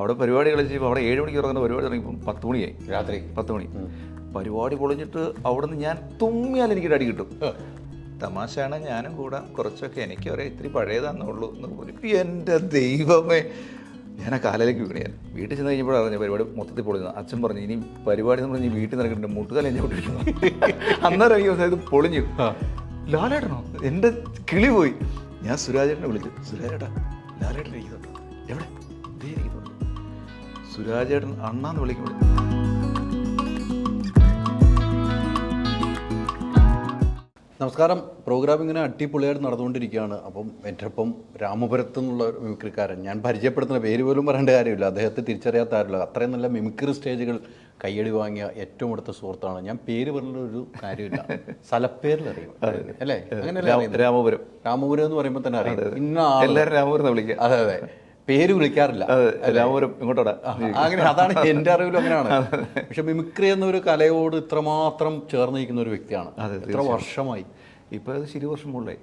അവിടെ പരിപാടി കളിച്ചപ്പോൾ അവിടെ 7 മണിക്ക് ഇറങ്ങുന്ന പരിപാടി തുടങ്ങിയപ്പോൾ 10 മണിയായി, രാത്രി 10 മണി. പരിപാടി പൊളിഞ്ഞിട്ട് അവിടെ നിന്ന് ഞാൻ തുമ്മിയാൽ എനിക്കൊരു അടി കിട്ടും. തമാശയാണ്, ഞാനും കൂടെ കുറച്ചൊക്കെ എനിക്ക് ഒരേ ഇത്തിരി പഴയതാണെന്നുള്ളൂ എന്ന് പറഞ്ഞു. എൻ്റെ ദൈവമേ, ഞാൻ ആ കാലിലേക്ക് വീണു. വീട്ടിൽ ചെന്ന് കഴിഞ്ഞപ്പോഴാണ് അറിഞ്ഞ പരിപാടി മൊത്തത്തിൽ പൊളിഞ്ഞത്. അച്ഛൻ പറഞ്ഞു ഇനി പരിപാടി എന്ന് പറഞ്ഞ് വീട്ടിൽ നിറക്കിട്ടുണ്ട്, മുട്ടുകാലം ഞാൻ വിട്ടിരിക്കുന്നു. അന്നേരം എനിക്ക് ഇത് പൊളിഞ്ഞു. ലാലേട്ടനോ? എൻ്റെ കിളി പോയി. ഞാൻ സുരാജേട്ടനെ വിളിച്ചു. സുരാജേട്ടാ, ലാലേട്ടൻ ഇരിക്കുന്നുണ്ടോ? എവിടെ? ഇതേ ഇരിക്കുന്നുണ്ട്. സുരാജേട്ടൻ അണ്ണാന്ന് വിളിക്കുമ്പോൾ നമസ്കാരം. പ്രോഗ്രാം ഇങ്ങനെ അടിപൊളിയായിട്ട് നടന്നുകൊണ്ടിരിക്കുകയാണ്. അപ്പം എൻ്റെ ഒപ്പം രാമപുരത്ത് നിന്നുള്ള മിമിക്രിക്കാരൻ, ഞാൻ പരിചയപ്പെടുത്തുന്ന പേര് പോലും പറയേണ്ട കാര്യമില്ല, അദ്ദേഹത്തെ തിരിച്ചറിയാത്ത ആരുമില്ല. അത്രയും നല്ല മിമിക്രി സ്റ്റേജുകൾ കയ്യടി വാങ്ങിയ ഏറ്റവും അടുത്ത സുഹൃത്താണ്. ഞാൻ പേര് പറഞ്ഞൊരു കാര്യമില്ല, സ്ഥലപ്പേരിൽ അറിയും അല്ലേ? അങ്ങനെയല്ല, രാമപുരം. രാമപുരം എന്ന് പറയുമ്പോൾ തന്നെ അറിയാം. ഇന്ന എല്ലാവരും രാമപുരം വിളിക്കുക. അതെ അതെ, പേര് വിളിക്കാറില്ല. രാമപുരം ഇങ്ങോട്ടോടാ അങ്ങനെ, അതാണ് എൻ്റെ അറിവിലും അങ്ങനെയാണ്. പക്ഷെ മിമിക്രി എന്നൊരു കലയോട് ഇത്രമാത്രം ചേർന്ന് നിൽക്കുന്ന ഒരു വ്യക്തിയാണ്. എത്ര വർഷമായി? ഇപ്പോൾ അത് 20 വർഷം മുകളിലായി.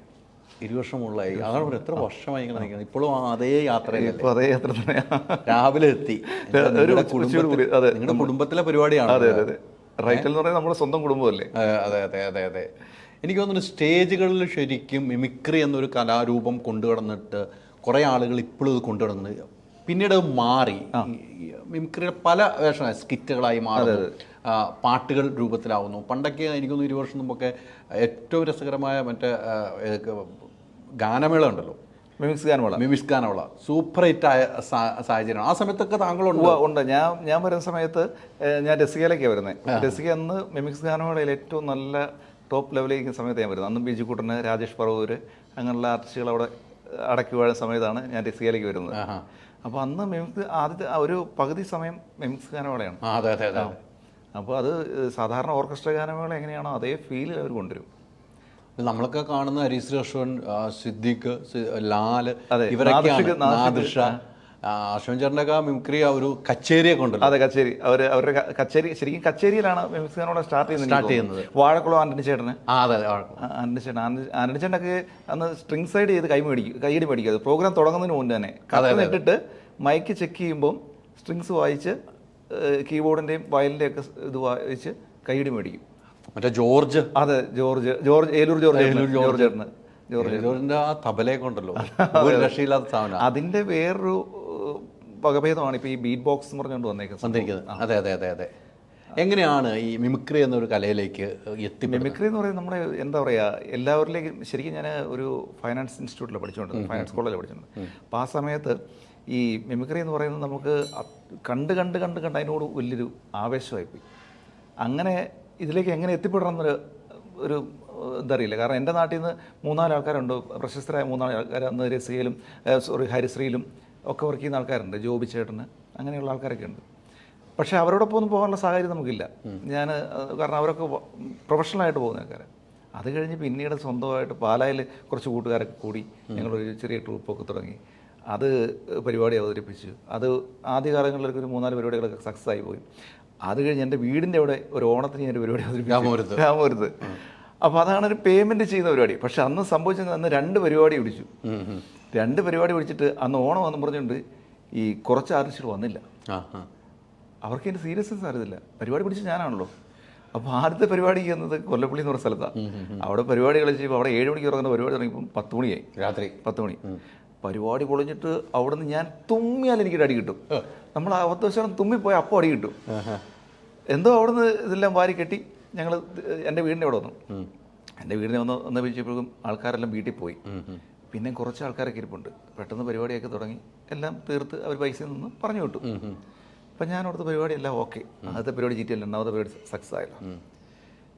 20 വർഷം മുകളിലായി. അതാണ് എത്ര വർഷമായി ഇങ്ങനെ നിൽക്കുന്നത്. ഇപ്പോഴും അതേ യാത്രയല്ലേ? അതേ യാത്ര തന്നെയാണ്. രാവിലെ എത്തി. നിങ്ങളുടെ കുടുംബത്തിലെ പരിപാടിയാണ്. അതെ അതെ, റൈറ്റൽ എന്ന് പറയുന്നത് നമ്മുടെ സ്വന്തം കുടുംബമല്ലേ? അതെ അതെ അതെ അതെ. എനിക്ക് തോന്നുന്നു സ്റ്റേജുകളിൽ ശരിക്കും മിമിക്രി എന്നൊരു കലാരൂപം കൊണ്ടുകടന്നിട്ട് കുറേ ആളുകൾ ഇപ്പോഴും ഇത് കൊണ്ടുവരുന്നത്. പിന്നീട് അത് മാറി. മിമിക്രിയുടെ പല വേഷങ്ങളായി സ്കിറ്റുകളായി മാറുന്നു, പാട്ടുകൾ രൂപത്തിലാവുന്നു. പണ്ടൊക്കെ എനിക്കൊന്ന് 20 വർഷം മുമ്പൊക്കെ ഏറ്റവും രസകരമായ മറ്റേ ഗാനമേള ഉണ്ടല്ലോ, മിമിക്സ് ഗാനമേള സൂപ്പർ ഹിറ്റായ സാഹചര്യമാണ്. ആ സമയത്തൊക്കെ താങ്കളുണ്ട്? ഞാൻ വരുന്ന സമയത്ത് ഞാൻ രസികയിലേക്കാണ് വരുന്നത്. രസിക അന്ന് മിമിക്സ് ഗാനമേളയിൽ ഏറ്റവും നല്ല ടോപ്പ് ലെവലിലേക്ക് സമയത്ത് ഞാൻ വരുന്നത്. അന്ന് ബിജുക്കുട്ടന്, രാജേഷ് പറവൂര് അങ്ങനെയുള്ള ആർട്ടിസ്റ്റുകൾ അവിടെ അടക്കി വാഴുന്ന സമയത്താണ് ഞാൻ രസികയിലേക്ക് വരുന്നത്. അപ്പോൾ അന്ന് മിമിക്സ് ആദ്യത്തെ ഒരു പകുതി സമയം മിമിക്സ് ഗാനമേളയാണ്. അപ്പോൾ അത് സാധാരണ ഓർക്കസ്ട്ര ഗാനമേള എങ്ങനെയാണോ അതേ ഫീലിൽ അവർ കൊണ്ടുവരും. നമ്മളൊക്കെ കാണുന്ന ഹരീശ്രീ അശ്വൻ, സിദ്ദിഖ്, ലാല്, ഇവരൊക്കെ നാദിർഷ, അശ്വൻ ചേട്ടനൊക്കെ മിമിക്രി ഒരു കച്ചേരിയൊക്കെ ഉണ്ടല്ലോ. അതെ, കച്ചേരി. അവരുടെ കച്ചേരി ശരിക്കും കച്ചേരിയിലാണ് മിമിക്സ് ഗാനോടെ സ്റ്റാർട്ട് ചെയ്യുന്നത്. വാഴക്കുളം ആന്റണി ചേട്ടന്, ആന്റണി ചേട്ടനൊക്കെ അന്ന് സ്ട്രിങ് സൈഡ് ചെയ്ത് കൈയടി മേടിക്കും. അത് പ്രോഗ്രാം തുടങ്ങുന്നതിന് മുന്നേ തന്നെ കത്തിനിട്ടിട്ട് മൈക്ക് ചെക്ക് ചെയ്യുമ്പോൾ സ്ട്രിങ്സ് വായിച്ച് കീബോർഡിന്റെയും വയലിന്റെ ഒക്കെ ഇത് വായിച്ച് കൈയടി മേടിക്കും. മറ്റേ ജോർജ്, അതെ ഏലൂർ ജോർജ് ജോർജിന്റെ ആ തബലയൊക്കെ ഉണ്ടല്ലോ, രക്ഷയില്ലാത്ത സാധനം. അതിന്റെ വേറൊരു വകഭേദമാണ് ഇപ്പൊ ഈ ബീറ്റ് ബോക്സ് എന്ന് പറഞ്ഞുകൊണ്ട് വന്നേക്കുന്നത്. അതെ അതെ അതെ അതെ. എങ്ങനെയാണ് ഈ മിമിക്രി എന്നൊരു കലയിലേക്ക് എത്തി? മിമിക്രി എന്ന് പറയുന്നത് നമ്മുടെ എന്താ പറയുക, എല്ലാവരിലേക്കും ശരിക്കും ഞാൻ ഒരു ഫൈനാൻസ് ഇൻസ്റ്റിറ്റ്യൂട്ടിൽ പഠിച്ചുകൊണ്ട്, ഫൈനാൻസ് കോളേജിൽ പഠിച്ചിട്ടുണ്ട്. അപ്പോൾ ആ സമയത്ത് ഈ മിമിക്രി എന്ന് പറയുന്നത് നമുക്ക് കണ്ട് അതിനോട് വലിയൊരു ആവേശമായിപ്പോയി. അങ്ങനെ ഇതിലേക്ക് എങ്ങനെ എത്തിപ്പെടണം എന്നൊരു ഒരു ഇതറിയില്ല. കാരണം എൻ്റെ നാട്ടിൽ നിന്ന് 3-4 ആൾക്കാരുണ്ട്, പ്രശസ്തരായ 3-4 ആൾക്കാർ. അന്ന് രസികയിലും ഹരിശ്രീയിലും ഒക്കെ വർക്ക് ചെയ്യുന്ന ആൾക്കാരുണ്ട്, ജോബി ചേട്ടന്, അങ്ങനെയുള്ള ആൾക്കാരൊക്കെ ഉണ്ട്. പക്ഷേ അവരോടൊപ്പം ഒന്നും പോകാനുള്ള സാഹചര്യം നമുക്കില്ല. കാരണം അവരൊക്കെ പ്രൊഫഷണലായിട്ട് പോകുന്ന ആൾക്കാർ. അത് കഴിഞ്ഞ് പിന്നീട് സ്വന്തമായിട്ട് പാലായിൽ കുറച്ച് കൂട്ടുകാരൊക്കെ കൂടി ഞങ്ങളൊരു ചെറിയ ട്രൂപ്പൊക്കെ തുടങ്ങി. അത് പരിപാടി അവതരിപ്പിച്ചു. അത് ആദ്യകാലങ്ങളിലൊക്കെ ഒരു 3-4 പരിപാടികളൊക്കെ സക്സസ് ആയി പോയി. അത് കഴിഞ്ഞ് എൻ്റെ വീടിൻ്റെ അവിടെ ഒരു ഓണത്തിന് ഞാൻ ഒരു പരിപാടി അവതരിപ്പിച്ചു, രാമപുരത്ത്. അപ്പോൾ അതാണ് ഒരു പേയ്മെൻറ്റ് ചെയ്യുന്ന പരിപാടി. പക്ഷെ അന്ന് സംഭവിച്ചത്, അന്ന് 2 പരിപാടി പിടിച്ചു. 2 പരിപാടി പിടിച്ചിട്ട് അന്ന് ഓണം വന്നു പറഞ്ഞുകൊണ്ട് ഈ കുറച്ച് ആർട്ടിസ്റ്റുകൾ വന്നില്ല. അവർക്ക് എൻ്റെ സീരിയസ്നെസ് അറിയില്ല. പരിപാടി പിടിച്ച് ഞാനാണല്ലോ. അപ്പോൾ ആദ്യത്തെ പരിപാടി എന്നത് കൊല്ലപ്പള്ളി എന്ന് പറഞ്ഞ സ്ഥലത്താണ്. അവിടെ പരിപാടി കളിച്ചപ്പോൾ അവിടെ 7 മണിക്ക് ഇറങ്ങുന്ന പരിപാടി തുടങ്ങിയപ്പോൾ 10 മണിയായി, രാത്രി 10 മണി. പരിപാടി പൊളിഞ്ഞിട്ട് അവിടെ നിന്ന് ഞാൻ തുമ്മിയാൽ എനിക്കൊരു അടി കിട്ടും. നമ്മൾ 10 ദിവസം തുമ്മിപ്പോയി അപ്പോൾ അടി കിട്ടും. എന്തോ അവിടെ നിന്ന് ഇതെല്ലാം വാരി കെട്ടി ഞങ്ങൾ എൻ്റെ വീടിൻ്റെ അവിടെ വന്നു. എൻ്റെ വീടിനെ ഒന്ന് വിളിച്ചപ്പോഴും ആൾക്കാരെല്ലാം വീട്ടിൽ പോയി. പിന്നെ കുറച്ച് ആൾക്കാരൊക്കെ ഇരിപ്പുണ്ട്. പെട്ടെന്ന് പരിപാടിയൊക്കെ തുടങ്ങി, എല്ലാം തീർത്ത് അവർ പൈസ നിന്ന് പറഞ്ഞു വിട്ടു. അപ്പം ഞാൻ അവിടുത്തെ പരിപാടിയെല്ലാം ഓക്കെ. ആദ്യത്തെ പരിപാടി ചീറ്റിയല്ല, 2ാമത്തെ പരിപാടി സക്സസ് ആയല്ലോ.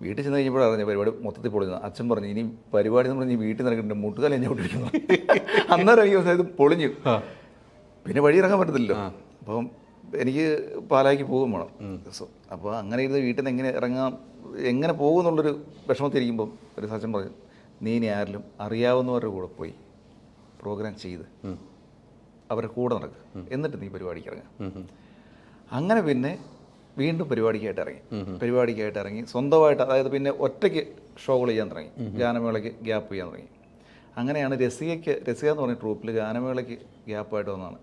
വീട്ടിൽ ചെന്ന് കഴിഞ്ഞപ്പോഴാണ് അറിഞ്ഞ പരിപാടി മൊത്തത്തിൽ പൊളിഞ്ഞത്. അച്ഛൻ പറഞ്ഞു ഇനി പരിപാടി എന്ന് പറഞ്ഞ് വീട്ടിൽ നിറക്കിട്ടുണ്ട്, മുട്ടുകാലം ഞാൻ വിട്ടിരിക്കുന്നു. അന്നേരം എനിക്ക് ഇത് പൊളിഞ്ഞു. പിന്നെ വഴി ഇറങ്ങാൻ പറ്റത്തില്ലല്ലോ. അപ്പം എനിക്ക് പാലായ്ക്ക് പോകും വേണം. അപ്പോൾ അങ്ങനെ ഇരുന്ന് വീട്ടിൽ നിന്ന് എങ്ങനെ പോകും എന്നുള്ളൊരു വിഷമത്തിരിക്കുമ്പം ഒരു സച്ചൻ പറഞ്ഞു, നീ ഇനി ആരിലും അറിയാവുന്നവരുടെ കൂടെ പോയി പ്രോഗ്രാം ചെയ്ത് അവരുടെ കൂടെ നടക്കുക, എന്നിട്ട് നീ പരിപാടിക്ക് ഇറങ്ങുക. അങ്ങനെ പിന്നെ വീണ്ടും പരിപാടിക്കായിട്ട് ഇറങ്ങി സ്വന്തമായിട്ട്, അതായത് പിന്നെ ഒറ്റയ്ക്ക് ഷോകൾ ചെയ്യാൻ തുടങ്ങി, ഗാനമേളയ്ക്ക് ഗ്യാപ്പ് ചെയ്യാൻ തുടങ്ങി. അങ്ങനെയാണ് രസിക എന്ന് പറഞ്ഞ ട്രൂപ്പിൽ ഗാനമേളയ്ക്ക് ഗ്യാപ്പായിട്ട് വന്നതാണ്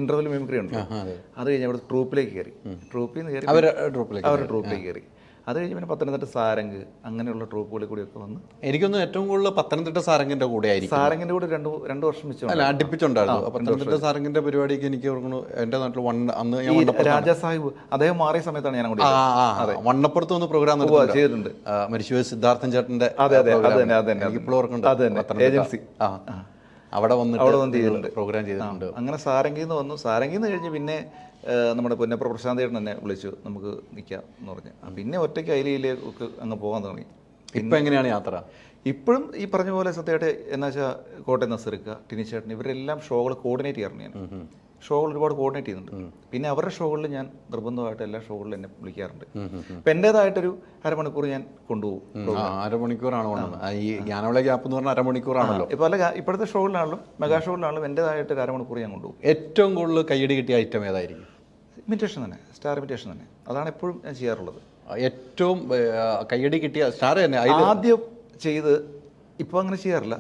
ഇന്റർവെൽ മിമിക്രി ഉണ്ട്. അത് കഴിഞ്ഞ് അവിടെ ട്രൂപ്പിലേക്ക് കയറി. ട്രൂപ്പിൽ നിന്ന് കയറി അവരുടെ ട്രൂപ്പിലേക്ക് കയറി. അത് കഴിഞ്ഞ് പിന്നെ പത്തനംതിട്ട സാരംഗ് അങ്ങനെയുള്ള ട്രൂപ്പുകളിൽ കൂടിയൊക്കെ വന്ന് എനിക്കൊന്നും ഏറ്റവും കൂടുതൽ പത്തനംതിട്ട സാരംഗിന്റെ കൂടെ ആയിരിക്കും. സാരംഗിന്റെ കൂടെ രണ്ട് വർഷം വെച്ച് അല്ല അടുപ്പിച്ചുണ്ടായിരുന്നു. പത്തനംതിട്ട സാരംഗിന്റെ പരിപാടിക്ക് എനിക്ക് ഓർക്കുന്നു എന്റെ നാട്ടിൽ അന്ന് ഞാൻ രാജാ സാഹിബ് അദ്ദേഹം മാറിയ സമയത്താണ് ഞാൻ വണ്ണപ്പുറത്ത് ഒന്ന് പ്രോഗ്രാം ചെയ്തിട്ടുണ്ട്. മരിച്ചുപോയ സിദ്ധാർത്ഥൻ ചേട്ടന്റെ എനിക്കിപ്പോഴും ഓർക്കുന്നുണ്ട്. ഏജൻസി അവിടെ വന്നിട്ട് പ്രോഗ്രാം ചെയ്തിട്ടുണ്ട്. അങ്ങനെ സാരംഗിൽ നിന്ന് വന്നു. സാരംഗിൽ നിന്ന് കഴിഞ്ഞ് പിന്നെ നമ്മുടെ പുന്നപ്ര പ്രശാന്ത് ചേട്ടൻ എന്നെ വിളിച്ചു, നമുക്ക് നിൽക്കാം എന്ന് പറഞ്ഞു. പിന്നെ ഒറ്റയ്ക്ക് അയിലേക്ക് അങ്ങ് പോകാൻ തുടങ്ങി. ഇപ്പം എങ്ങനെയാണ് യാത്ര? ഇപ്പോഴും ഈ പറഞ്ഞ പോലെ സത്യമായിട്ട് എന്നാ വെച്ചാൽ കോട്ടയം നസീർക്ക, ടിനിച്ചേട്ടൻ ഇവരെല്ലാം ഷോകൾ കോർഡിനേറ്റ് ചെയ്യാറുണ്ട്. ഞാൻ ഷോകൾ ഒരുപാട് കോർഡിനേറ്റ് ചെയ്യുന്നുണ്ട്. പിന്നെ അവരുടെ ഷോകളിൽ ഞാൻ നിർബന്ധമായിട്ട് എല്ലാ ഷോകളിലും എന്നെ വിളിക്കാറുണ്ട്. അപ്പം എൻ്റേതായിട്ടൊരു അരമണിക്കൂർ ഞാൻ കൊണ്ടുപോകും. അരമണിക്കൂറാണ് ഈ ജ്ഞാനോള ഗ്യാപ്പ് എന്ന് പറഞ്ഞാൽ അരമണിക്കൂറാണല്ലോ. പല ഇപ്പോഴത്തെ ഷോകളിലാണെങ്കിലും മെഗാ ഷോകളിലാണെങ്കിലും എൻ്റേതായിട്ടൊരു അരമണിക്കൂർ ഞാൻ കൊണ്ടുപോകും. ഏറ്റവും കൂടുതൽ കയ്യടി കിട്ടിയ ഐറ്റം ഏതായിരിക്കും? ഇമിറ്റേഷൻ തന്നെ, സ്റ്റാർ ഇമിറ്റേഷൻ തന്നെ. അതാണ് എപ്പോഴും ഞാൻ ചെയ്യാറുള്ളത്. ഏറ്റവും കയ്യടി കിട്ടിയ സ്റ്റാർ തന്നെ ആദ്യം ചെയ്ത് ഇപ്പോൾ അങ്ങനെ ചെയ്യാറില്ല.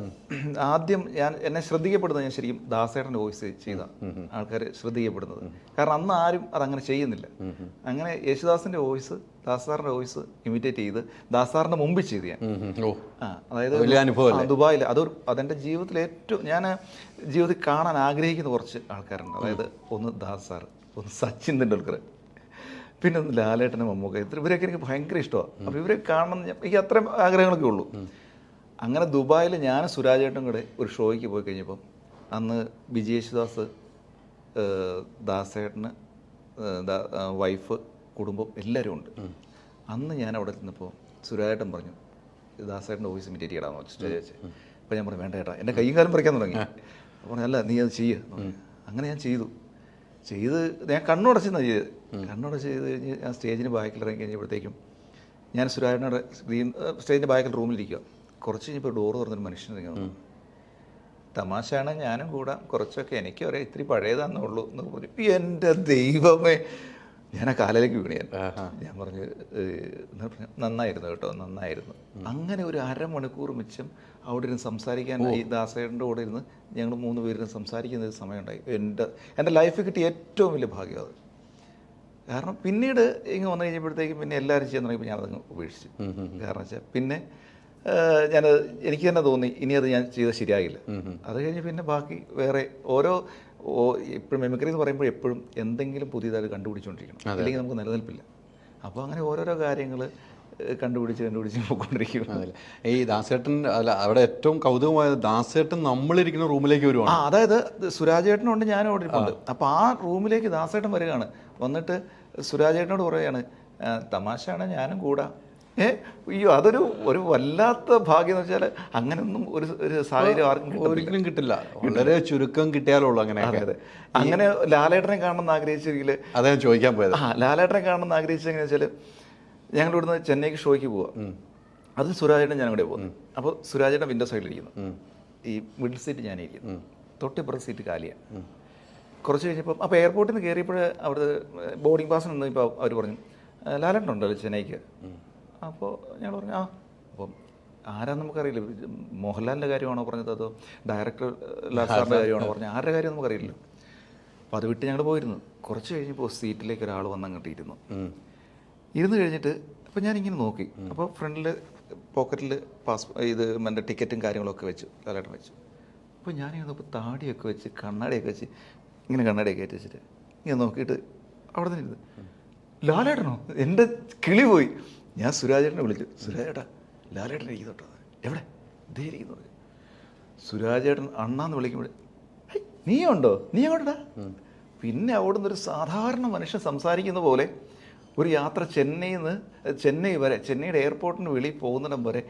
ആദ്യം എന്നെ ശ്രദ്ധിക്കപ്പെടുന്നത് ഞാൻ ശരിക്കും ദാസേട്ടൻ്റെ വോയിസ് ചെയ്ത ആൾക്കാർ ശ്രദ്ധിക്കപ്പെടുന്നത്. കാരണം അന്ന് ആരും അതങ്ങനെ ചെയ്യുന്നില്ല. അങ്ങനെ യേശുദാസിൻ്റെ വോയിസ്, ദാസാറിൻ്റെ വോയിസ് ഇമിറ്റേറ്റ് ചെയ്ത് ദാസാറിൻ്റെ മുമ്പിൽ ചെയ്ത് ഞാൻ. അതായത് ദുബായിൽ അതെൻ്റെ ജീവിതത്തിൽ ഏറ്റവും ഞാൻ ജീവിതത്തിൽ കാണാൻ ആഗ്രഹിക്കുന്ന കുറച്ച് ആൾക്കാരുണ്ട്. അതായത് ഒന്ന് ദാസാർ, ഒന്ന് സച്ചിൻ തെണ്ടുൽക്കർ, പിന്നെ ഒന്ന് ലാലേട്ടനും മമ്മൂക്ക. ഇവരൊക്കെ എനിക്ക് ഭയങ്കര ഇഷ്ടമാണ്. അപ്പോൾ ഇവരെ കാണണം എനിക്ക് അത്രയും ആഗ്രഹങ്ങളൊക്കെ ഉള്ളൂ. അങ്ങനെ ദുബായിൽ ഞാൻ സുരാജേട്ടനും കൂടെ ഒരു ഷോയ്ക്ക് പോയി കഴിഞ്ഞപ്പം അന്ന് വിജയ് യേശുദാസ്, ദാസേട്ടന് വൈഫ്, കുടുംബം എല്ലാവരും ഉണ്ട്. അന്ന് ഞാൻ അവിടെ നിന്നപ്പോൾ സുരാജേട്ടൻ പറഞ്ഞു ദാസേട്ടൻ്റെ വോയിസ് ഇമിറ്റേറ്റ് ചെയ്യണമെന്ന് വെച്ച് സ്റ്റേജ് വെച്ച്. അപ്പോൾ ഞാൻ പറഞ്ഞു വേണ്ട ചേട്ടാ, എൻ്റെ കൈയും കാലം പറിക്കാൻ തുടങ്ങി. അപ്പോൾ അല്ല നീ അത് ചെയ്യുക. അങ്ങനെ ഞാൻ ചെയ്ത് ഞാൻ കണ്ണുടച്ചെന്നാണ് ചെയ്തത്. കണ്ണുടച്ച് ചെയ്ത് കഴിഞ്ഞ് ഞാൻ സ്റ്റേജിന് ബാക്കിൽ ഇറങ്ങി കഴിഞ്ഞപ്പോഴത്തേക്കും ഞാൻ സുരാജനോട് സ്റ്റേജിൻ്റെ ബാക്കിൽ റൂമിലിരിക്കുക. കുറച്ച് കഴിഞ്ഞപ്പോൾ ഡോറ് തുറന്നൊരു മനുഷ്യൻ ഇറങ്ങി വന്നു. തമാശയാണ്, ഞാനും കൂടാം, കുറച്ചൊക്കെ എനിക്ക് ഒരേ ഇത്തിരി പഴയതാണെന്നേ ഉള്ളൂ എന്ന് പറഞ്ഞു. എൻ്റെ ദൈവമേ, ഞാൻ ആ കാലിലേക്ക് വീണു. ഞാൻ പറഞ്ഞു നന്നായിരുന്നു കേട്ടോ, നന്നായിരുന്നു. അങ്ങനെ ഒരു അരമണിക്കൂർ മിച്ചം അവിടെ ഇരുന്ന് സംസാരിക്കാൻ ഈ ദാസേട്ടൻ്റെ കൂടെ ഇരുന്ന് ഞങ്ങൾ 3 പേരിന്ന് സംസാരിക്കുന്ന ഒരു സമയമുണ്ടായി. എൻ്റെ ലൈഫിൽ കിട്ടിയ ഏറ്റവും വലിയ ഭാഗ്യം അത്. കാരണം പിന്നീട് ഇങ്ങ് വന്നു കഴിഞ്ഞപ്പോഴത്തേക്കും പിന്നെ എല്ലാവരും ചെയ്യാൻ തുടങ്ങിയപ്പോൾ ഞാനതങ്ങ് ഉപേക്ഷിച്ചു. കാരണം വെച്ചാൽ പിന്നെ എനിക്ക് തന്നെ തോന്നി ഇനി അത് ഞാൻ ചെയ്താൽ ശരിയാകില്ല. അത് കഴിഞ്ഞ് പിന്നെ ബാക്കി വേറെ ഇപ്പോഴും മെമിക്രി എന്ന് പറയുമ്പോൾ എപ്പോഴും എന്തെങ്കിലും പുതിയതായിട്ട് കണ്ടുപിടിച്ചുകൊണ്ടിരിക്കണം, അല്ലെങ്കിൽ നമുക്ക് നിലനിൽപ്പില്ല. അപ്പോൾ അങ്ങനെ ഓരോരോ കാര്യങ്ങൾ കണ്ടുപിടിച്ച് പോയിക്കൊണ്ടിരിക്കും. ഈ ദാസേട്ടൻ അല്ല, അവിടെ ഏറ്റവും കൗതുകമായത് ദാസേട്ടൻ നമ്മളിരിക്കുന്ന റൂമിലേക്ക് വരുവാണ്. അതായത് സുരാജേട്ടനുണ്ട്, ഞാനും അവിടെ ഇരിപ്പുണ്ട്. അപ്പോൾ ആ റൂമിലേക്ക് ദാസേട്ടൻ വരികയാണ്. വന്നിട്ട് സുരാജേട്ടനോട് പറയുകയാണ് തമാശയാണ്, ഞാനും കൂടാ. അയ്യോ, ഒരു വല്ലാത്ത ഭാഗ്യം എന്ന് വെച്ചാൽ അങ്ങനെയൊന്നും ഒരു സാഹചര്യം ആർക്കും ഒരിക്കലും കിട്ടില്ല. വളരെ ചുരുക്കം കിട്ടിയാലുള്ളൂ അങ്ങനെ. അങ്ങനെ ലാലേട്ടനെ കാണണമെന്ന് ആഗ്രഹിച്ചെങ്കിൽ അതെ ചോദിക്കാൻ പോയത്. ലാലേട്ടനെ കാണണമെന്ന് ആഗ്രഹിച്ചത് എങ്ങനെയാ വെച്ചാൽ ഞങ്ങൾ ഇവിടുന്ന് ചെന്നൈക്ക് ഷോയ്ക്ക് പോവാം. അത് സുരാജേട്ടൻ ഞാൻ കൂടെ പോകുന്നു. അപ്പോൾ സുരാജേട്ടൻ വിൻഡോ സൈഡിലിരിക്കുന്നു, ഈ മിഡിൽ സീറ്റ് ഞാനിരിക്കുന്നു, തൊട്ടിപ്പുറത്ത് സീറ്റ് കാലിയാണ്. കുറച്ച് കഴിഞ്ഞപ്പം അപ്പോൾ എയർപോർട്ടിൽ നിന്ന് കയറിയപ്പോൾ അവിടെ ബോർഡിംഗ് പാസിന് നിന്ന് ഇപ്പോൾ അവർ പറഞ്ഞു ലാലേട്ടനുണ്ടല്ലോ ചെന്നൈക്ക്. അപ്പോൾ ഞങ്ങൾ പറഞ്ഞു അപ്പം ആരാന്ന് നമുക്കറിയില്ല. മോഹൻലാലിൻ്റെ കാര്യമാണോ പറഞ്ഞത്, അതോ ഡയറക്ടർ ലാൽ സാറിൻ്റെ കാര്യമാണോ പറഞ്ഞത്, ആരുടെ കാര്യം നമുക്കറിയില്ലല്ലോ. അപ്പോൾ അത് വിട്ട് ഞങ്ങൾ പോയിരുന്നു. കുറച്ച് കഴിഞ്ഞപ്പോൾ സീറ്റിലേക്ക് ഒരാൾ വന്ന് അങ്ങോട്ട് ഇരുന്ന് കഴിഞ്ഞിട്ട് അപ്പോൾ ഞാനിങ്ങനെ നോക്കി. അപ്പോൾ ഫ്രണ്ടിൽ പോക്കറ്റിൽ എൻ്റെ ടിക്കറ്റും കാര്യങ്ങളൊക്കെ വെച്ചു, ലാലേട്ടൻ വെച്ചു. അപ്പോൾ ഞാനിങ്ങനെ ഇപ്പോൾ താടിയൊക്കെ വെച്ച് കണ്ണാടിയൊക്കെ വെച്ച് ഇങ്ങനെ കണ്ണാടിയൊക്കെ കയറ്റി വെച്ചിട്ട് ഇങ്ങനെ നോക്കിയിട്ട് അവിടെ നിന്ന് ഇരുന്ന് ലാലേട്ടനോ, എൻ്റെ കിളി പോയി. ഞാൻ സുരാജേട്ടനെ വിളിച്ചു, സുരാജേട്ടാ ലാലേട്ടൻ ഇരിക്കുന്നു കേട്ടോ. എവിടെ ഇതേ ഇരിക്കുന്നു. സുരാജേട്ടൻ അണ്ണാന്ന് വിളിക്കുമ്പോൾ നീ ഉണ്ടോ, നീ എങ്ങോട്ടാ. പിന്നെ അവിടെ നിന്നൊരു സാധാരണ മനുഷ്യൻ സംസാരിക്കുന്ന പോലെ ഒരു യാത്ര ചെന്നൈ വരെ, ചെന്നൈയുടെ എയർപോർട്ടിന് വെളിയിൽ പോകുന്നിടം വരെ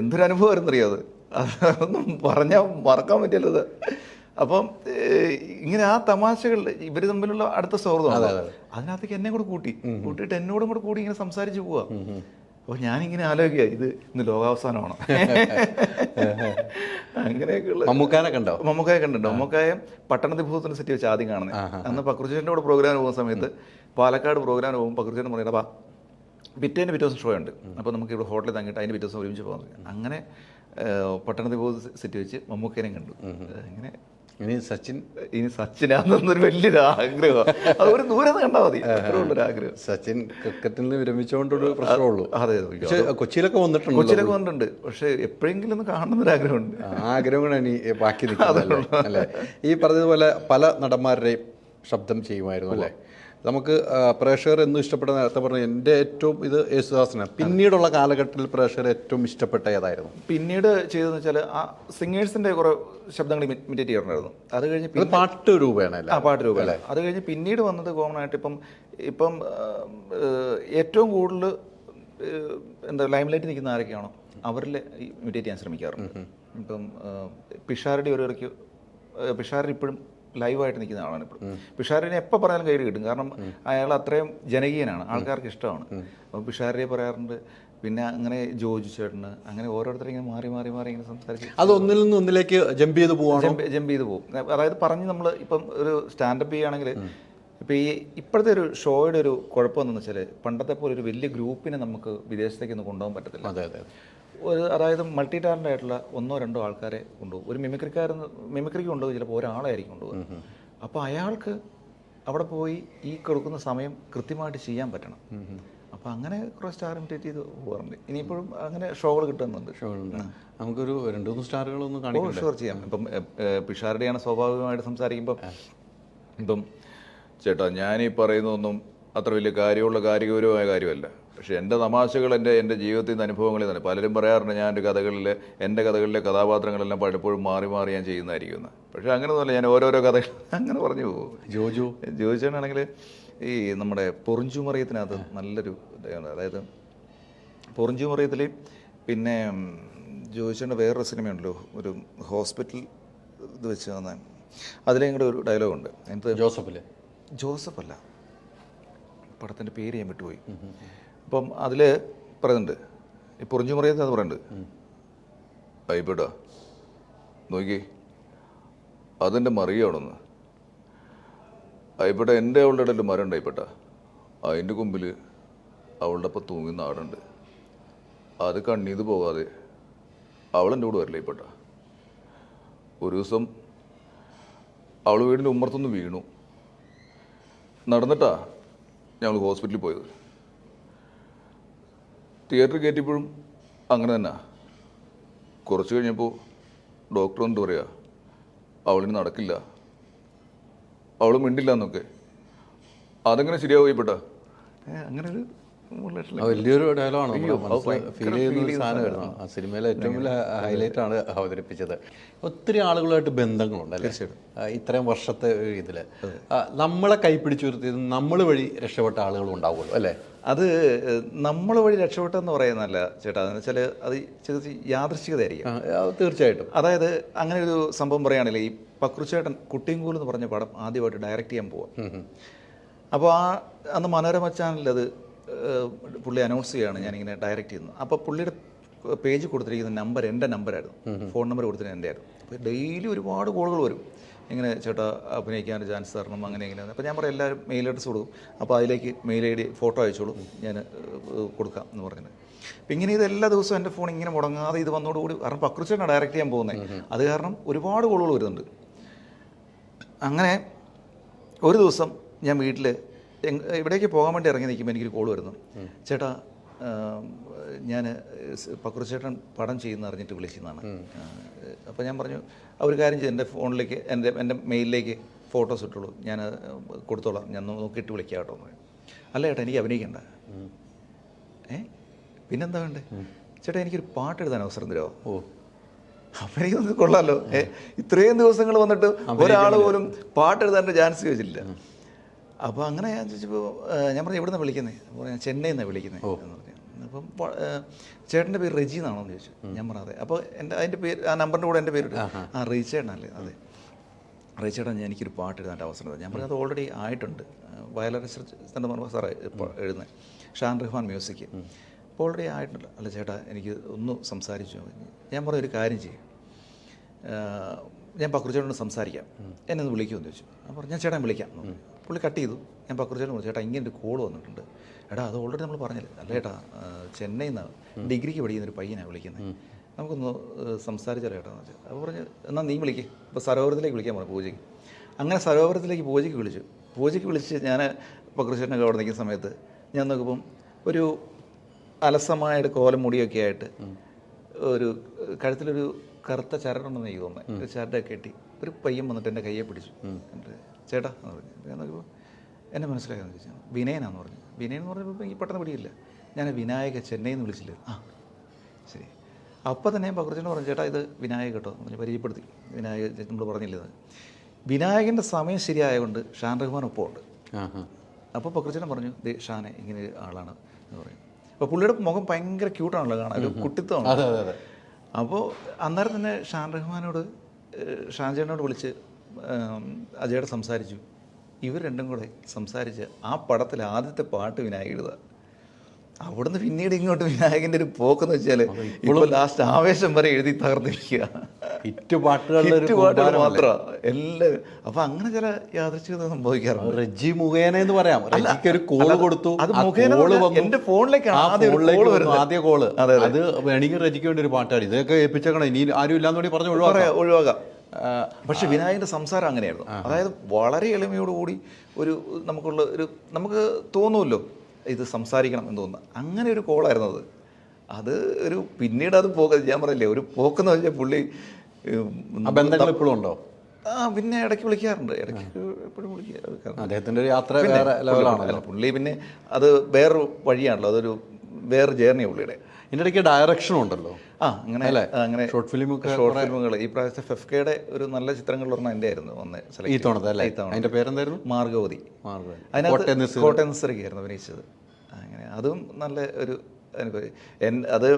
എന്തൊരു അനുഭവമായിരുന്നു അറിയാതെ. അതൊന്നും പറഞ്ഞാൽ മറക്കാൻ പറ്റില്ലത്. അപ്പം ഇങ്ങനെ ആ തമാശകൾ ഇവർ തമ്മിലുള്ള അടുത്ത സൗഹൃദമാണ്. അതിനകത്തേക്ക് എന്നെ കൂടെ കൂട്ടിയിട്ട് എന്നോടും കൂടെ കൂടി ഇങ്ങനെ സംസാരിച്ച് പോവാ. അപ്പോൾ ഞാനിങ്ങനെ ആലോചിക്കുക ഇന്ന് ലോകാവസാനമാണോ അങ്ങനെയൊക്കെയുള്ള. മമ്മൂക്കായെ കണ്ടിട്ടുണ്ടോ? മമ്മൂക്കായെ പട്ടണതിഭൂതത്തിൻ്റെ സെറ്റ് വെച്ച് ആദ്യം കാണുന്നത്. അന്ന് പക്രുചേട്ടൻ്റെ കൂടെ പ്രോഗ്രാമിന് പോകുന്ന സമയത്ത് പാലക്കാട് പ്രോഗ്രാമിന് പോകുമ്പോൾ പക്രുചേട്ടൻ പറയുന്നത് പിറ്റേ ദിവസം ഷോ ഉണ്ട്, അപ്പോൾ നമുക്ക് ഇവിടെ ഹോട്ടലിൽ തങ്ങിയിട്ട് അതിൻ്റെ പിറ്റേ ദിവസം ഒരുമിച്ച് പോകാൻ. അങ്ങനെ പട്ടണതിഭൂത സെറ്റ് വെച്ച് മമ്മൂക്കേനെയും കണ്ടു. അങ്ങനെ ഇനി സച്ചിനാന്നൊരു വലിയൊരു ആഗ്രഹമാണ്. അത് ഒരു ദൂരം കണ്ടാൽ മതി, അത്രയുള്ളൊരു ആഗ്രഹം. സച്ചിൻ ക്രിക്കറ്റിൽ നിന്ന് വിരമിച്ചുകൊണ്ടൊരു പ്രശ്നമുള്ളൂ. അതെ, പക്ഷേ കൊച്ചിയിലൊക്കെ വന്നിട്ടുണ്ട്. പക്ഷെ എപ്പോഴെങ്കിലും ഒന്ന് കാണണമെന്നൊരാഗ്രഹമുണ്ട്. ആ ആഗ്രഹമാണ് ഇനി ബാക്കി നിൽക്കുന്നത് അല്ലേ? ഈ പറഞ്ഞതുപോലെ പല നടന്മാരുടെയും ശബ്ദം ചെയ്യുമായിരുന്നു അല്ലേ? നമുക്ക് പ്രേക്ഷകർ എന്നും ഇഷ്ടപ്പെട്ട, നേരത്തെ പറഞ്ഞു എൻ്റെ ഏറ്റവും ഇത് യേശുദാസിനാണ്. പിന്നീടുള്ള കാലഘട്ടത്തിൽ പ്രേക്ഷകർ ഏറ്റവും ഇഷ്ടപ്പെട്ട ഏതായിരുന്നു? പിന്നീട് ചെയ്തതെന്ന് വെച്ചാൽ ആ സിംഗേഴ്സിന്റെ കുറെ ശബ്ദങ്ങൾ ഇമിറ്റേറ്റ് ചെയ്യാറുണ്ടായിരുന്നു. അത് കഴിഞ്ഞ് പാട്ട് രൂപയാണ്. പാട്ട് രൂപയല്ല. അത് കഴിഞ്ഞ് പിന്നീട് വന്നത് കോമൺ ആയിട്ട് ഇപ്പം ഏറ്റവും കൂടുതൽ എന്താ ലൈംലൈറ്റ് നിൽക്കുന്ന ആരൊക്കെയാണോ അവരിൽ ഇമിറ്റേറ്റ് ചെയ്യാൻ ശ്രമിക്കാറുണ്ട്. ഇപ്പം പിഷാരടി പിഷാരടി ഇപ്പോഴും ലൈവായിട്ട് നിൽക്കുന്ന ആളാണ് ഇപ്പോഴും. പിഷാരടിനെ എപ്പോൾ പറഞ്ഞാലും കയ്യിൽ കിട്ടും. കാരണം അയാൾ അത്രയും ജനകീയനാണ്, ആൾക്കാർക്ക് ഇഷ്ടമാണ്. അപ്പം പിഷാരടിയെ പറയാറുണ്ട്. പിന്നെ അങ്ങനെ ജോജു ചേട്ടന്, അങ്ങനെ ഓരോരുത്തരും ഇങ്ങനെ മാറി മാറി മാറി ഇങ്ങനെ സംസാരിച്ച് അത് ഒന്നിൽ നിന്ന് ഒന്നിലേക്ക് ജമ്പ് ചെയ്ത് പോകും. അതായത് പറഞ്ഞ് നമ്മൾ ഇപ്പം ഒരു സ്റ്റാൻഡപ്പ് ചെയ്യുകയാണെങ്കിൽ ഇപ്പം ഇപ്പോഴത്തെ ഒരു ഷോയുടെ ഒരു കുഴപ്പമെന്ന് വെച്ചാൽ പണ്ടത്തെ പോലെ ഒരു വലിയ ഗ്രൂപ്പിനെ നമുക്ക് വിദേശത്തേക്കൊന്നും കൊണ്ടുപോകാൻ പറ്റത്തില്ല. അതെ. അതായത് മൾട്ടി ടാലൻ്റ് ആയിട്ടുള്ള 1-2 ആൾക്കാരെ കൊണ്ടുപോകും. ഒരു മിമിക്രിക്ക് കൊണ്ടുപോകും, ചിലപ്പോൾ ഒരാളായിരിക്കും കൊണ്ടുപോകും. അപ്പോൾ അയാൾക്ക് അവിടെ പോയി ഈ കൊടുക്കുന്ന സമയം കൃത്യമായിട്ട് ചെയ്യാൻ പറ്റണം. അപ്പോൾ അങ്ങനെ കുറേ സ്റ്റാർ ഇമിറ്റേറ്റ് ചെയ്ത് പോകാറുണ്ട്. ഇനിയിപ്പോഴും അങ്ങനെ ഷോകൾ കിട്ടുന്നുണ്ട്. നമുക്കൊരു 2-3 സ്റ്റാറുകളൊന്നും കാണിക്കും. ഷുവർ ചെയ്യാം. ഇപ്പം പിഷാരടിയാണ് സ്വാഭാവികമായിട്ട് സംസാരിക്കുമ്പം ഇപ്പം ചേട്ടാ ഞാനീ പറയുന്നതൊന്നും അത്ര വലിയ കാര്യഗൗരവമായ കാര്യമല്ല. പക്ഷേ എൻ്റെ തമാശകൾ എൻ്റെ ജീവിതത്തിൽ നിന്ന് അനുഭവങ്ങളിൽ തന്നെ പലരും പറയാറുണ്ട് ഞാൻ എൻ്റെ കഥകളിലെ കഥാപാത്രങ്ങളെല്ലാം പലപ്പോഴും മാറി മാറി ഞാൻ ചെയ്യുന്നതായിരിക്കും. പക്ഷേ അങ്ങനെയൊന്നുമല്ല, ഞാൻ ഓരോരോ കഥകൾ അങ്ങനെ പറഞ്ഞു പോകും. ജോജുചേട്ടനാണെങ്കിൽ ഈ നമ്മുടെ പൊറിഞ്ചുമറിയത്തിനകത്ത് നല്ലൊരു ഇതാണ്. അതായത് പൊറിഞ്ചുമറിയത്തിൽ പിന്നെ ജോജുചേട്ടൻ്റെ വേറൊരു സിനിമയുണ്ടല്ലോ, ഒരു ഹോസ്പിറ്റൽ ഇത് വെച്ച് തന്നാൽ അതിലെ കൂടെ ഒരു ഡയലോഗുണ്ട്. എന്നിട്ട് ജോസഫല്ല, പടത്തിൻ്റെ പേര് ഞാൻ വിട്ടുപോയി. അപ്പം അതിൽ പറയുന്നുണ്ട്, ഈ പൊറിഞ്ചുമറിയത്ത് അത് പറയുന്നുണ്ട്, അയ്യപ്പെട്ടാ നോക്കി അതെൻ്റെ മറിയാണെന്ന്. അയ്യപ്പെട്ട എൻ്റെ അവളുടെ ഇടയിൽ മരം ഉണ്ടായിപ്പെട്ട അതിൻ്റെ കൊമ്പിൽ അവളുടെ അപ്പം തൂങ്ങുന്ന ആടുണ്ട്. അത് കണ്ണീത് പോകാതെ അവളെൻ്റെ കൂടെ വരില്ല. ഇപ്പെട്ട ഒരു ദിവസം അവൾ വീടിൻ്റെ ഉമ്മർത്തൊന്ന് വീണു. നടന്നിട്ടാ ഞങ്ങൾ ഹോസ്പിറ്റലിൽ പോയത്. തിയേറ്ററിൽ കയറ്റിയപ്പോഴും അങ്ങനെ തന്നെ. കുറച്ച് കഴിഞ്ഞപ്പോൾ ഡോക്ടർ എന്ത് പറയുക, അവളിന് നടക്കില്ല, അവൾ മിണ്ടില്ല എന്നൊക്കെ. അതെങ്ങനെ ശരിയാവുകപ്പെട്ട അങ്ങനെ ഒരു വലിയൊരു ഡയലോഗാണ്. ഫീൽ ചെയ്യുന്ന സാധനമായിരുന്നു ആ സിനിമയിലെ ഏറ്റവും വലിയ ഹൈലൈറ്റ് ആണ് അവതരിപ്പിച്ചത്. ഒത്തിരി ആളുകളായിട്ട് ബന്ധങ്ങളുണ്ട് അല്ലേ? ഇത്രയും വർഷത്തെ ഇതിൽ നമ്മളെ കൈപ്പിടിച്ചുയർത്തിയത് നമ്മൾ വഴി രക്ഷപ്പെട്ട ആളുകളും ഉണ്ടാവുമല്ലോ അല്ലേ? അത് നമ്മൾ വഴി രക്ഷപ്പെട്ടെന്ന് പറയുന്നതല്ല ചേട്ടാ, എന്ന് വെച്ചാൽ അത് യാദൃശ്ചികതയായിരിക്കും. തീർച്ചയായിട്ടും. അതായത് അങ്ങനെ ഒരു സംഭവം പറയുകയാണെങ്കിൽ ഈ പക്രുച്ചേട്ടൻ കുട്ടിയങ്കൂൽ എന്ന് പറഞ്ഞ പടം ആദ്യമായിട്ട് ഡയറക്റ്റ് ചെയ്യാൻ പോവാം. അപ്പോൾ അന്ന് മനോരമ ചാനലിൽ അത് പുള്ളി അനൗൺസ് ചെയ്യുകയാണ് ഞാനിങ്ങനെ ഡയറക്റ്റ് ചെയ്യുന്നത്. അപ്പോൾ പുള്ളിയുടെ പേജ് കൊടുത്തിരിക്കുന്ന നമ്പർ എൻ്റെ നമ്പറായിരുന്നു, ഫോൺ നമ്പർ കൊടുത്തിരുന്നത് എൻ്റെ ആയിരുന്നു. അപ്പോൾ ഡെയിലി ഒരുപാട് കോളുകൾ വരും, ഇങ്ങനെ ചേട്ടാ അഭിനയിക്കാൻ ചാൻസ് തരണം അങ്ങനെ ഇങ്ങനെ. അപ്പോൾ ഞാൻ പറയും എല്ലാവരും മെയിൽ അഡ്രസ്സ് കൊടുക്കും, അപ്പോൾ അതിലേക്ക് മെയിൽ ID ഫോട്ടോ അയച്ചോളൂ, ഞാൻ കൊടുക്കാം എന്ന് പറഞ്ഞിട്ട്. അപ്പം ഇങ്ങനെ ഇത് എല്ലാ ദിവസവും എൻ്റെ ഫോൺ ഇങ്ങനെ മുടങ്ങാതെ ഇത് വന്നതോടുകൂടി, കാരണം പക്രുച്ചേട്ടനാണ് ഡയറക്റ്റ് ചെയ്യാൻ പോകുന്നത്, അത് കാരണം ഒരുപാട് കോളുകൾ വരുന്നുണ്ട്. അങ്ങനെ ഒരു ദിവസം ഞാൻ വീട്ടിൽ ഇവിടേക്ക് പോകാൻ വേണ്ടി ഇറങ്ങി നിൽക്കുമ്പോൾ എനിക്കൊരു കോൾ വരുന്നു, ചേട്ടാ ഞാൻ പക്രുച്ചേട്ടൻ പടം ചെയ്യുന്ന അറിഞ്ഞിട്ട് വിളിക്കുന്നതാണ്. അപ്പോൾ ഞാൻ പറഞ്ഞു ഒരു കാര്യം ചെയ്ത് എൻ്റെ ഫോണിലേക്ക് എൻ്റെ മെയിലിലേക്ക് ഫോട്ടോസ് ഇട്ടുള്ളൂ, ഞാൻ കൊടുത്തോളാം, ഞാൻ നോക്കിയിട്ട് വിളിക്കാം കേട്ടോ എന്ന് പറയും. അല്ല ചേട്ടാ എനിക്ക് അഭിനയിക്കണ്ട. പിന്നെന്താ വേണ്ടേ ചേട്ടാ, എനിക്കൊരു പാട്ട് എഴുതാൻ അവസരം തരുമോ? അഭിനയിക്കുന്നത് കൊള്ളാമല്ലോ, ഇത്രയും ദിവസങ്ങൾ വന്നിട്ട് ഒരാൾ പോലും പാട്ട് എഴുതാൻ ചാൻസ് ചോദിച്ചില്ല. അപ്പോൾ അങ്ങനെ ഞാൻ ചോദിച്ചപ്പോൾ ഞാൻ പറഞ്ഞു എവിടെ നിന്നാണ് വിളിക്കുന്നത്? അപ്പോൾ ഞാൻ ചെന്നൈയിൽ നിന്നാണ് വിളിക്കുന്നത് എന്ന് പറഞ്ഞു. അപ്പം ചേട്ടൻ്റെ പേര് റെജി എന്നാണോ എന്ന് ചോദിച്ചു. ഞാൻ പറഞ്ഞത് അപ്പോൾ അതിൻ്റെ പേര് ആ നമ്പറിൻ്റെ കൂടെ എൻ്റെ പേര് റെജിച്ചേട്ടനല്ലേ? അതെ, റെജിച്ചേട്ടൻ എനിക്കൊരു പാട്ട് എഴുതാൻ അവസരം തരാം. ഞാൻ പറഞ്ഞത് അത് ഓൾറെഡി ആയിട്ടുണ്ട്, വയലാർ റിസർച്ച് സെൻ്റർ പറഞ്ഞ സാറേ ഇപ്പോൾ എഴുതുന്നത്, ഷാൻ റഹ്മാൻ മ്യൂസിക്, അപ്പോൾ ഓൾറെഡി ആയിട്ടുണ്ട്. അല്ല ചേട്ടാ എനിക്ക് ഒന്ന് സംസാരിച്ചു. ഞാൻ പറഞ്ഞ ഒരു കാര്യം ചെയ്യും, ഞാൻ പക്രുച്ചേട്ടനോട് സംസാരിക്കാം, എന്നെ ഒന്ന് വിളിക്കുമെന്ന് ചോദിച്ചു. അപ്പോൾ ഞാൻ ചേട്ടൻ വിളിക്കാം. പുള്ളി കട്ട് ചെയ്തു. ഞാൻ പക്രുച്ചേട്ടൻ വിളിച്ചു, ചേട്ടാ ഇങ്ങനെ ഒരു കോൾ വന്നിട്ടുണ്ട്. എടാ അത് ഓൾറെഡി നമ്മൾ പറഞ്ഞില്ല. അല്ല ചേട്ടാ ചെന്നൈയിൽ നിന്ന് ഡിഗ്രിക്ക് പഠിക്കുന്ന ഒരു പയ്യനാണ് വിളിക്കുന്നത്, നമുക്കൊന്ന് സംസാരിച്ചാലോ ചേട്ടാന്ന് വെച്ചാൽ. അപ്പോൾ പറഞ്ഞ് എന്നാൽ നീ വിളിക്ക്, ഇപ്പോൾ സരോവരത്തിലേക്ക് വിളിക്കാൻ പറഞ്ഞു പൂജയ്ക്ക്. അങ്ങനെ സരോവരത്തിലേക്ക് പൂജയ്ക്ക് വിളിച്ച് ഞാൻ പക്രുശേട്ടനൊക്കെ അവിടെ നിൽക്കുന്ന സമയത്ത് ഞാൻ നോക്കുമ്പം ഒരു അലസമായിട്ട് കോലം മുടിയൊക്കെ ആയിട്ട് ഒരു കഴുത്തിലൊരു കറുത്ത ചരടുണ്ടെന്ന് എനിക്ക് തോന്നുന്നത്, ഒരു ചരടൊക്കെ കെട്ടി ഒരു പയ്യൻ വന്നിട്ട് എൻ്റെ കയ്യെ പിടിച്ചു. എന്നിട്ട് ചേട്ടാ എന്ന് പറഞ്ഞു. ഞാൻ നോക്കുമ്പോൾ എന്നെ മനസ്സിലാക്കാന്ന് ചോദിച്ചാൽ വിനയനാന്ന് പറഞ്ഞു. വിനയൻ എന്ന് പറഞ്ഞപ്പോൾ എനിക്ക് പെട്ടെന്ന് പിടിയില്ല. ഞാൻ വിനായക ചെന്നൈയിൽ നിന്ന് വിളിച്ചില്ല. ആ ശരി. അപ്പം തന്നെ ഞാൻ പക്രുശേട്ടൻ പറഞ്ഞു ചേട്ടാ ഇത് വിനായക കേട്ടോ എന്ന് പരിചയപ്പെടുത്തി. വിനായക നമ്മൾ പറഞ്ഞില്ലേ, വിനായകൻ്റെ സമയം ശരിയായതുകൊണ്ട് ഷാൻ റഹ്മാൻ ഒപ്പം ഉണ്ട്. അപ്പോൾ പക്രുശേട്ടൻ പറഞ്ഞു ദേ ഷാനെ ഇങ്ങനെ ആളാണ് എന്ന് പറയും. അപ്പോൾ പുള്ളിയുടെ മുഖം ഭയങ്കര ക്യൂട്ടാണല്ലോ കാണാൻ, ഒരു കുട്ടിത്തമാണ്. അപ്പോൾ അന്നേരം തന്നെ ഷാൻ റഹ്മാനോട് ഷാൻ ചേട്ടനോട് വിളിച്ച് അജയുടെ സംസാരിച്ചു. ഇവർ രണ്ടും കൂടെ സംസാരിച്ച് ആ പടത്തിൽ ആദ്യത്തെ പാട്ട് വിനായക എഴുതുക. അവിടുന്ന് പിന്നീട് ഇങ്ങോട്ട് വിനായകൻ്റെ ഒരു പോക്കെന്ന് വെച്ചാൽ ഇപ്പോൾ ലാസ്റ്റ് ആവേശം വരെ എഴുതി തകർന്നിരിക്കുക. ഹിറ്റ് പാട്ടുകൾ മാത്രമാണ് എല്ലാവരും. അപ്പൊ അങ്ങനെ ചില യാദൃശ്ചികത സംഭവിക്കാറുണ്ട്. റെജി മുഖേന എന്ന് പറയാം. റെജിക്ക് ഒരു കോൾ കൊടുത്തു, അത് മുഖേന എന്റെ ഫോണിലേക്കാണ് ആദ്യ കോള്. അത് വേണമെങ്കിൽ റെജിക്ക് വേണ്ടി ഒരു പാട്ടാണ്. ഇതൊക്കെ ഏൽപ്പിച്ചേക്കണം, ഇനി ആരും ഇല്ലാന്ന് പറഞ്ഞു ഒഴിവാക്കാം. പക്ഷെ വിനായകന്റെ സംസാരം അങ്ങനെയായിരുന്നു. അതായത് വളരെ എളിമയോടുകൂടി ഒരു നമുക്കുള്ള ഒരു നമുക്ക് തോന്നുമല്ലോ ഇത് സംസാരിക്കണം എന്ന് തോന്നുന്നു. അങ്ങനെ ഒരു കോളായിരുന്നു അത്. അത് ഒരു പിന്നീട് അത് ഞാൻ പറയില്ലേ ഒരു പോക്കെന്ന് വെച്ചാൽ പുള്ളി ബന്ധങ്ങൾ ഇപ്പോഴും ഉണ്ടോ? പിന്നെ ഇടയ്ക്ക് വിളിക്കാറുണ്ട്, ഇടയ്ക്ക് എപ്പോഴും വിളിക്കാറുണ്ട്. അദ്ദേഹത്തിന്റെ ഒരു യാത്ര വേറെ ലെവലാണല്ലോ. പുള്ളി പിന്നെ അത് വേറൊരു വഴിയാണല്ലോ, അതൊരു വേറെ ജേർണിയാണ് പുള്ളിയുടെ. ഇതിൻ്റെ ഇടയ്ക്ക് ഡയറക്ഷനും ഉണ്ടല്ലോ. അങ്ങനെ ഷോർട്ട് ഫിലിമുകൾ ഈ പ്രാവശ്യത്തെ ഫെഫ്കയുടെ ഒരു നല്ല ചിത്രങ്ങളിലൊരെണ്ണം എൻ്റെ ആയിരുന്നു വന്ന് ഈ തവണത്തെ അല്ലേ? അതിന്റെ പേരെന്തായിരുന്നു? മാർഗവതി. അതിനകത്ത് കോട്ടയം നസറിക്കായിരുന്നു അഭിനയിച്ചത്. അങ്ങനെ അതും നല്ല ഒരു അനുഭവം. അത്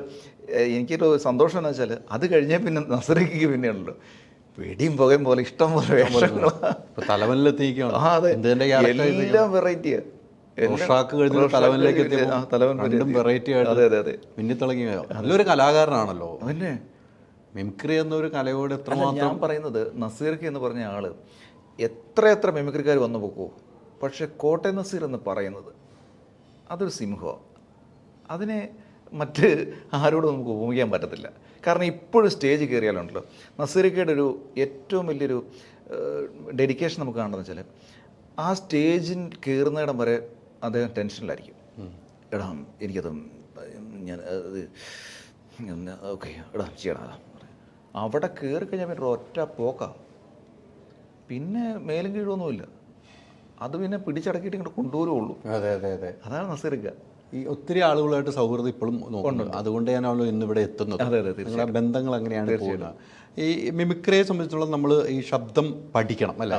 എനിക്കൊരു സന്തോഷം എന്ന് വെച്ചാൽ അത് കഴിഞ്ഞാൽ പിന്നെ നസറിക്ക് പിന്നെയാണല്ലോ വെടിയും പുകയും പോലെ ഇഷ്ടം പോലെ എല്ലാം വെറൈറ്റിയാണ്. നല്ലൊരു കലാകാരനാണല്ലോ. പിന്നെ മിമിക്രി എന്നൊരു കലയോട് എത്രമാത്രം. ഞാൻ പറയുന്നത് നസീർക്ക് എന്ന് പറഞ്ഞ ആള് എത്ര മിമിക്രിക്കാർ വന്നു പോക്കോ, പക്ഷെ കോട്ടയം നസീർ എന്ന് പറയുന്നത് അതൊരു സിംഹമാണ്. അതിനെ മറ്റ് ആരോടും നമുക്ക് ഉപയോഗിക്കാൻ പറ്റത്തില്ല. കാരണം ഇപ്പോഴും സ്റ്റേജ് കയറിയാലുണ്ടല്ലോ നസീർക്കയുടെ ഒരു ഏറ്റവും വലിയൊരു ഡെഡിക്കേഷൻ നമുക്ക് കാണുന്നത് വെച്ചാൽ ആ സ്റ്റേജിൽ കയറുന്നിടം വരെ അദ്ദേഹം ടെൻഷനിലായിരിക്കും. എടാ എനിക്കത് ഞാൻ അത് ഓക്കെ എടാ ചെയ്യണം. അവിടെ കയറി കഴിഞ്ഞാൽ പിന്നെ ഒറ്റ പോക്കാ, പിന്നെ മേലും കീഴൊന്നുമില്ല. അത് പിന്നെ പിടിച്ചടക്കിയിട്ട് ഇങ്ങോട്ട് കൊണ്ടുവരുള്ളൂ. അതാണ് നസീർക്ക. ഈ ഒത്തിരി ആളുകളായിട്ട് സൗഹൃദം ഇപ്പോഴും നോക്കുന്നുണ്ട്. അതുകൊണ്ട് ഞാനാണല്ലോ ഇന്നിവിടെ എത്തുന്നത്. നിങ്ങളുടെ ബന്ധങ്ങൾ എങ്ങനെയാണ് പോകുന്നത്? ഈ മിമിക്രിയെ സംബന്ധിച്ചുള്ള നമ്മൾ ഈ ശബ്ദം പഠിക്കണം അല്ല,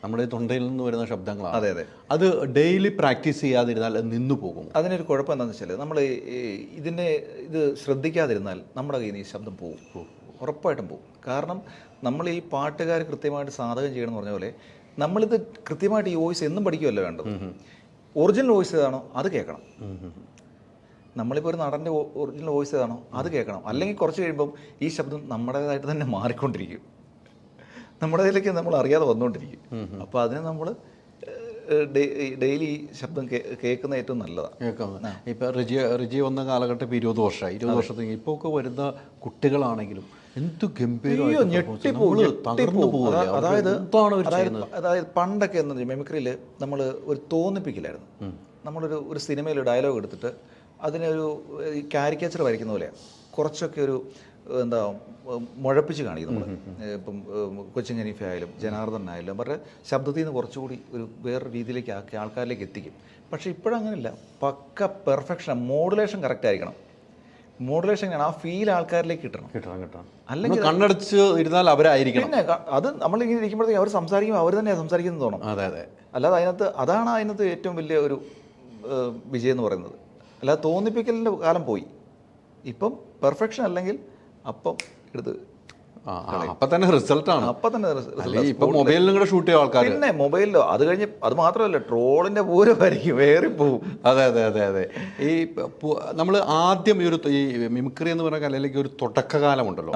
നമ്മുടെ തൊണ്ടയിൽ നിന്ന് വരുന്ന ശബ്ദങ്ങളാണ്. അത് ഡെയിലി പ്രാക്ടീസ് ചെയ്യാതിരുന്നാൽ നിന്നു പോകും. അതിനൊരു കുഴപ്പം എന്താണെന്ന് വെച്ചാൽ നമ്മൾ ഇത് ശ്രദ്ധിക്കാതിരുന്നാൽ നമ്മുടെ കയ്യിൽ നിന്ന് ഈ ശബ്ദം പോകും, ഉറപ്പായിട്ടും പോകും. കാരണം നമ്മൾ ഈ പാട്ടുകാർ കൃത്യമായിട്ട് സാധകം ചെയ്യണം എന്ന് പറഞ്ഞ പോലെ നമ്മളിത് കൃത്യമായിട്ട് ഈ വോയിസ് എന്നും പഠിക്കുമല്ലോ വേണ്ടത്. ഒറിജിനൽ വോയിസ് ഏതാണോ അത് കേൾക്കണം. നമ്മളിപ്പോൾ ഒരു നടൻ്റെ ഒറിജിനൽ വോയിസ് ഏതാണോ അത് കേൾക്കണം. അല്ലെങ്കിൽ കുറച്ച് കഴിയുമ്പം ഈ ശബ്ദം നമ്മുടേതായിട്ട് തന്നെ മാറിക്കൊണ്ടിരിക്കും, നമ്മുടേതിലേക്ക് നമ്മൾ അറിയാതെ വന്നുകൊണ്ടിരിക്കും. അപ്പോൾ അതിന് നമ്മൾ ഡെയിലി ശബ്ദം കേൾക്കുന്ന ഏറ്റവും നല്ലതാണ്. ഇപ്പം റിജി വന്ന കാലഘട്ടം ഇപ്പോൾ 20 വർഷമായി. 20 വർഷത്തേക്ക് ഇപ്പോൾ ഒക്കെ വരുന്ന കുട്ടികളാണെങ്കിലും എന്ത് അതായത് പണ്ടൊക്കെ എന്ന് മിമിക്രിയിൽ നമ്മൾ ഒരു തോന്നിപ്പിക്കില്ലായിരുന്നു. നമ്മളൊരു സിനിമയിൽ ഡയലോഗ് എടുത്തിട്ട് അതിനൊരു കാരിക്കേച്ചർ വരയ്ക്കുന്ന പോലെയാണ് കുറച്ചൊക്കെ ഒരു എന്താ മുഴപ്പിച്ച് കാണിക്കും നമ്മൾ. ഇപ്പം കൊച്ചിൻ ജനീഫ ആയാലും ജനാർദ്ദനായാലും അവരുടെ ശബ്ദത്തിൽ നിന്ന് കുറച്ചുകൂടി ഒരു വേറൊരു രീതിയിലേക്ക് ആക്കി ആൾക്കാരിലേക്ക് എത്തിക്കും. പക്ഷേ ഇപ്പോഴങ്ങനെയല്ല, പക്ക പെർഫെക്ഷൻ, മോഡുലേഷൻ കറക്റ്റ് ആയിരിക്കണം. മോഡുലേഷൻ ആ ഫീൽ ആൾക്കാരിലേക്ക് കിട്ടണം. അല്ലെങ്കിൽ കണ്ണടച്ച് ഇരുന്നാൽ അവരായിരിക്കണം. പിന്നെ അത് നമ്മളിങ്ങനെ ഇരിക്കുമ്പോഴത്തേക്ക് അവർ സംസാരിക്കുമ്പോൾ അവർ തന്നെ സംസാരിക്കുന്നത് തോന്നും. അല്ലാതെ അതിനകത്ത് ഏറ്റവും വലിയ ഒരു വിജയം എന്ന് പറയുന്നത്. അല്ലാതെ തോന്നിപ്പിക്കലിൻ്റെ കാലം പോയി. ഇപ്പം പെർഫെക്ഷൻ അല്ലെങ്കിൽ അപ്പം എടുത്ത് അപ്പം തന്നെ റിസൾട്ടാണ്. ഇപ്പം മൊബൈലിലും കൂടെ ഷൂട്ട് ചെയ്യുക ആൾക്കാർ. പിന്നെ മൊബൈലിലോ അത് കഴിഞ്ഞ് അത് മാത്രമല്ല ട്രോളിൻ്റെ പൂരമായിരിക്കും, വേറിപ്പോവും. അതെ. ഈ നമ്മൾ ആദ്യം ഈ മിമിക്രി എന്ന് പറയുന്ന കലയിലേക്ക് ഒരു തുടക്കകാലമുണ്ടല്ലോ,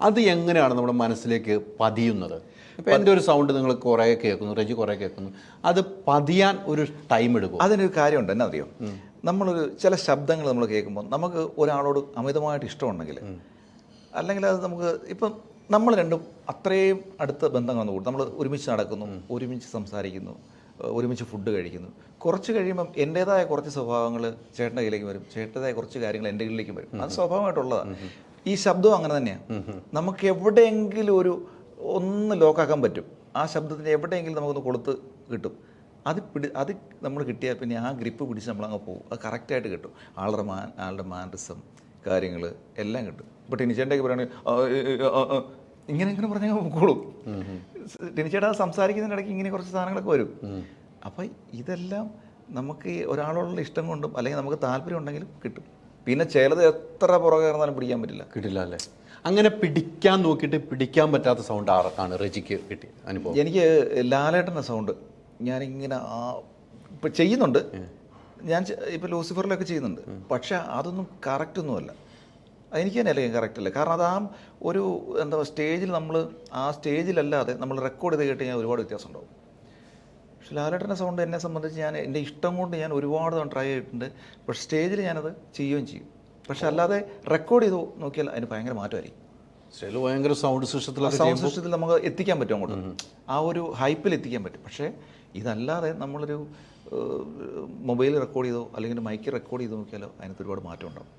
അത് എങ്ങനെയാണ് നമ്മുടെ മനസ്സിലേക്ക് പതിയുന്നത്? ഇപ്പം എൻ്റെ ഒരു സൗണ്ട് നിങ്ങൾ കുറേ കേൾക്കുന്നു, റെജി കുറേ കേൾക്കുന്നു, അത് പതിയാൻ ഒരു ടൈം എടുക്കും. അതിനൊരു കാര്യമുണ്ട്, എന്നാ അറിയോ? നമ്മളൊരു ചില ശബ്ദങ്ങൾ നമ്മൾ കേൾക്കുമ്പോൾ നമുക്ക് ഒരാളോട് അമിതമായിട്ട് ഇഷ്ടമുണ്ടെങ്കിൽ അല്ലെങ്കിൽ അത് നമുക്ക് ഇപ്പം നമ്മൾ രണ്ടും അത്രയും അടുത്ത ബന്ധം വന്നു കൂടും. നമ്മൾ ഒരുമിച്ച് നടക്കുന്നു, ഒരുമിച്ച് സംസാരിക്കുന്നു, ഒരുമിച്ച് ഫുഡ് കഴിക്കുന്നു. കുറച്ച് കഴിയുമ്പം എൻ്റേതായ കുറച്ച് സ്വഭാവങ്ങൾ ചേട്ടൻ്റെ കയ്യിലേക്ക് വരും, ചേട്ടൻ്റെതായ കുറച്ച് കാര്യങ്ങൾ എൻ്റെ കയ്യിലേക്ക് വരും. അത് സ്വാഭാവികമായിട്ടുള്ളതാണ്. ഈ ശബ്ദവും അങ്ങനെ തന്നെയാണ്. നമുക്ക് എവിടെയെങ്കിലും ഒന്ന് ലോക്കാക്കാൻ പറ്റും. ആ ശബ്ദത്തിന് എവിടെയെങ്കിലും നമുക്കൊന്ന് കൊടുത്ത് കിട്ടും. അത് നമ്മൾ കിട്ടിയാൽ പിന്നെ ആ ഗ്രിപ്പ് പിടിച്ച് നമ്മളങ്ങ് പോകും. അത് കറക്റ്റായിട്ട് കിട്ടും. ആളുടെ മാനറിസം കാര്യങ്ങൾ എല്ലാം കിട്ടും. ഇപ്പോൾ ടിനിച്ചേട്ടൻ്റെയൊക്കെ പറയുകയാണെങ്കിൽ ഇങ്ങനെ പറഞ്ഞാൽ പൊക്കോളും. ടിനിച്ചേട്ടൻ അത് സംസാരിക്കുന്നതിൻ്റെ ഇടയ്ക്ക് ഇങ്ങനെ കുറച്ച് സാധനങ്ങളൊക്കെ വരും. അപ്പം ഇതെല്ലാം നമുക്ക് ഒരാളോടുള്ള ഇഷ്ടം കൊണ്ടും അല്ലെങ്കിൽ നമുക്ക് താല്പര്യം ഉണ്ടെങ്കിലും കിട്ടും. പിന്നെ ചിലത് എത്ര പുറകെ കയറുന്നാലും പിടിക്കാൻ കിട്ടില്ല അല്ലേ? അങ്ങനെ പിടിക്കാൻ നോക്കിയിട്ട് പിടിക്കാൻ പറ്റാത്ത സൗണ്ട് ആർക്കാണ് റെജിക്ക് കിട്ടിയ അനുഭവം? എനിക്ക് ലാലേട്ടൻ്റെ സൗണ്ട് ഞാനിങ്ങനെ ഇപ്പം ചെയ്യുന്നുണ്ട്. ഞാൻ ഇപ്പോൾ ലൂസിഫറിലൊക്കെ ചെയ്യുന്നുണ്ട്. പക്ഷേ അതൊന്നും കറക്റ്റൊന്നുമല്ല. എനിക്ക് തന്നെ അല്ലെങ്കിൽ കറക്റ്റ് അല്ല. കാരണം അത് ഒരു എന്താ സ്റ്റേജിൽ നമ്മൾ ആ സ്റ്റേജിലല്ലാതെ നമ്മൾ റെക്കോർഡ് ചെയ്ത് കേട്ട് കഴിഞ്ഞാൽ ഒരുപാട് വ്യത്യാസം ഉണ്ടാവും. പക്ഷേ ലാലേട്ടൻ്റെ സൗണ്ട് എന്നെ സംബന്ധിച്ച് എൻ്റെ ഇഷ്ടം കൊണ്ട് ഞാൻ ഒരുപാട് ട്രൈ ചെയ്തിട്ടുണ്ട്. പക്ഷേ സ്റ്റേജിൽ ഞാനത് ചെയ്യുകയും ചെയ്യും. പക്ഷെ അല്ലാതെ റെക്കോർഡ് ചെയ്ത് നോക്കിയാൽ അതിന് ഭയങ്കര മാറ്റമായിരിക്കും. സ്റ്റേജിൽ ഭയങ്കര സൗണ്ട് സിസ്റ്റത്തിൽ നമുക്ക് എത്തിക്കാൻ പറ്റും, അങ്ങോട്ട് ആ ഒരു ഹൈപ്പിൽ എത്തിക്കാൻ പറ്റും. പക്ഷേ ഇതല്ലാതെ നമ്മളൊരു മൊബൈൽ റെക്കോർഡ് ചെയ്തോ അല്ലെങ്കിൽ മൈക്ക് റെക്കോർഡ് ചെയ്തോ നോക്കിയാലോ അതിനകത്ത് ഒരുപാട് മാറ്റം ഉണ്ടാവും.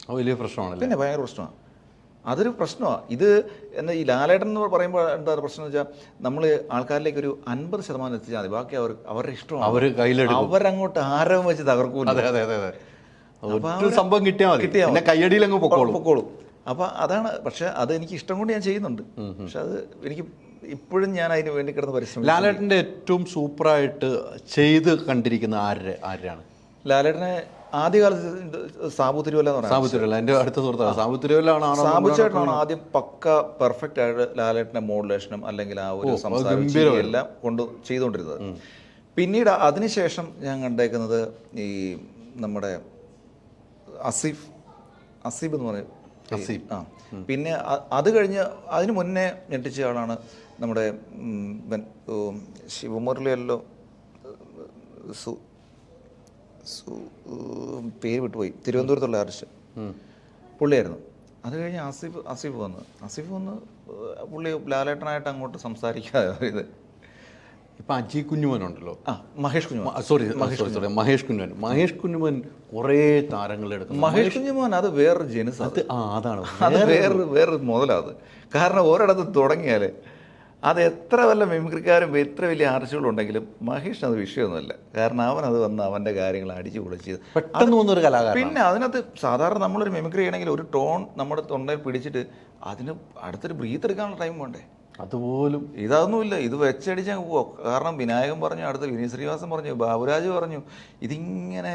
അത് വലിയ പ്രശ്നമാണ്. പിന്നെ ഭയങ്കര പ്രശ്നമാണ്. അതൊരു പ്രശ്നമാണ്. ഇത് എന്നാൽ ഈ ലാലേട്ടൻ എന്ന് പറയുമ്പോൾ എന്താ പ്രശ്നം എന്ന് വെച്ചാൽ നമ്മൾ ആൾക്കാരിലേക്ക് ഒരു 50% എത്തിച്ചാൽ മതി. ബാക്കി അവരുടെ ഇഷ്ടമാണ്. അവരങ്ങോട്ട് ആരവം വെച്ച് തകർക്കൂല. സംഭവം കിട്ടിയാൽ കയ്യടിയിൽ അങ്ങ് പൊക്കോളും. അപ്പം അതാണ്. പക്ഷെ അത് എനിക്ക് ഇഷ്ടം കൊണ്ട് ഞാൻ ചെയ്യുന്നുണ്ട്. പക്ഷെ അത് എനിക്ക് ഇപ്പോഴും ഞാൻ അതിന് വേണ്ടി കിടന്ന് പരിശ്രമിക്കും. ലാലേട്ടൻ്റെ ഏറ്റവും സൂപ്പറായിട്ട് ചെയ്ത് കണ്ടിരിക്കുന്ന ആരാണ്? ലാലേട്ടനെ ആദ്യകാലത്ത് സാബു തിരുവല്ല എന്ന് പറഞ്ഞാൽ എൻ്റെ അടുത്ത സുഹൃത്താണ്. സാബു തിരുവല്ലാണ്. സാബു ചേട്ടനാണ് ആദ്യം പക്ക പെർഫെക്റ്റ് ആയിട്ട് ലാലേട്ടൻ്റെ മോഡുലേഷനും അല്ലെങ്കിൽ ആ ഒരു സംസാരം എല്ലാം കൊണ്ട് ചെയ്തുകൊണ്ടിരുന്നത്. പിന്നീട് അതിനുശേഷം ഞാൻ കണ്ടേക്കുന്നത് ഈ നമ്മുടെ അസീബ് എന്ന് പറയും. പിന്നെ അത് കഴിഞ്ഞ് അതിന് മുന്നേ ഞെട്ടിച്ച ആളാണ് നമ്മുടെ ശിവമുരളിയല്ലോ, പേര് വിട്ടുപോയി, തിരുവനന്തപുരത്തുള്ള ആർട്ടിസ്റ്റ് പുള്ളിയായിരുന്നു. അത് കഴിഞ്ഞ് അസീഫ് വന്ന് പുള്ളി ലാലേട്ടനായിട്ട് അങ്ങോട്ട് സംസാരിക്കാതെ ഇത് ഇപ്പം അജി കുഞ്ഞുമോനുണ്ടല്ലോ, മഹേഷ് കുഞ്ഞുമോൻ കുറേ താരങ്ങളെടുക്കും. മഹേഷ് കുഞ്ഞുമോൻ അത് വേറൊരു ജനുസ്. അതാണ് വേറൊരു മുതലാത്. കാരണം ഒരിടത്ത് തുടങ്ങിയാൽ അത് എത്ര വല്ല മിമിക്രിക്കാരും എത്ര വലിയ ആർട്ടിസ്റ്റുകളും ഉണ്ടെങ്കിലും മഹേഷിന് അത് വിഷയമൊന്നുമില്ല. കാരണം അവനത് വന്ന് അവൻ്റെ കാര്യങ്ങൾ അടിച്ചു പൊളിച്ച് പെട്ടെന്ന് വന്നൊരു കലാകാരൻ. പിന്നെ അതിനകത്ത് സാധാരണ നമ്മളൊരു മിമിക്രി ചെയ്യണമെങ്കിൽ ഒരു ടോൺ നമ്മുടെ തൊണ്ടയിൽ പിടിച്ചിട്ട് അതിന് അടുത്തൊരു ബ്രീത്ത് എടുക്കാനുള്ള ടൈം വേണ്ടേ? അതുപോലും ഇതൊന്നുമില്ല. ഇത് വെച്ചടിച്ചങ്ങ് പോവാ. കാരണം വിനായകൻ പറഞ്ഞു, അടുത്ത് വിനീത് ശ്രീനിവാസൻ പറഞ്ഞു, ബാബുരാജ് പറഞ്ഞു. ഇതിങ്ങനെ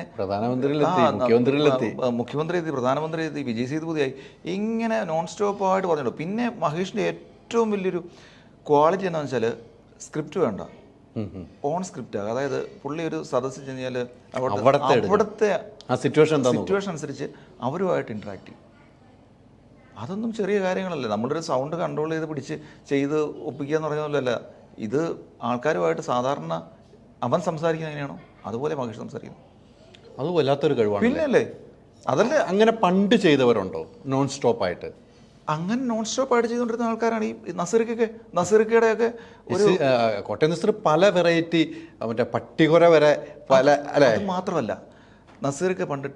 മുഖ്യമന്ത്രി എത്തി, പ്രധാനമന്ത്രി എത്തി, വിജയ് സേതുപതിയായി, ഇങ്ങനെ നോൺ സ്റ്റോപ്പായിട്ട് പറഞ്ഞല്ലോ. പിന്നെ മഹേഷിൻ്റെ ഏറ്റവും വലിയൊരു ക്വാളിറ്റി എന്താണെന്ന് വെച്ചാൽ സ്ക്രിപ്റ്റ് വേണ്ട, ഓൺ സ്ക്രിപ്റ്റാണ്. അതായത് പുള്ളി ഒരു സദസ്സിൽ ചെന്നാൽ അവിടുത്തെ സിറ്റുവേഷൻ അനുസരിച്ച് അവരുമായിട്ട് ഇൻട്രാക്ട് ചെയ്യും. അതൊന്നും ചെറിയ കാര്യങ്ങളല്ല. നമ്മളൊരു സൗണ്ട് കൺട്രോൾ ചെയ്ത് പിടിച്ച് ചെയ്ത് ഒപ്പിക്കുക എന്ന് പറഞ്ഞതല്ല. ഇത് ആൾക്കാരുമായിട്ട് സാധാരണ അവൻ സംസാരിക്കുന്നത് എങ്ങനെയാണോ അതുപോലെ മഹേഷ് സംസാരിക്കുന്നു. അത് വല്ലാത്തൊരു കഴിവാണ്. പിന്നല്ലേ അതല്ലേ. അങ്ങനെ പണ്ട് ചെയ്തവരുണ്ടോ നോൺ സ്റ്റോപ്പായിട്ട്? അങ്ങനെ നോൺ സ്റ്റോപ്പായിട്ട് ചെയ്തുകൊണ്ടിരുന്ന ആൾക്കാരാണ് ഈ നസീർക്കയുടെയൊക്കെ ഒരു കോട്ടയം നസീർ പല വെറൈറ്റി, മറ്റേ പട്ടികുര വരെ പല. അല്ലേ, അത് മാത്രമല്ല നസീർക്ക് പണ്ട്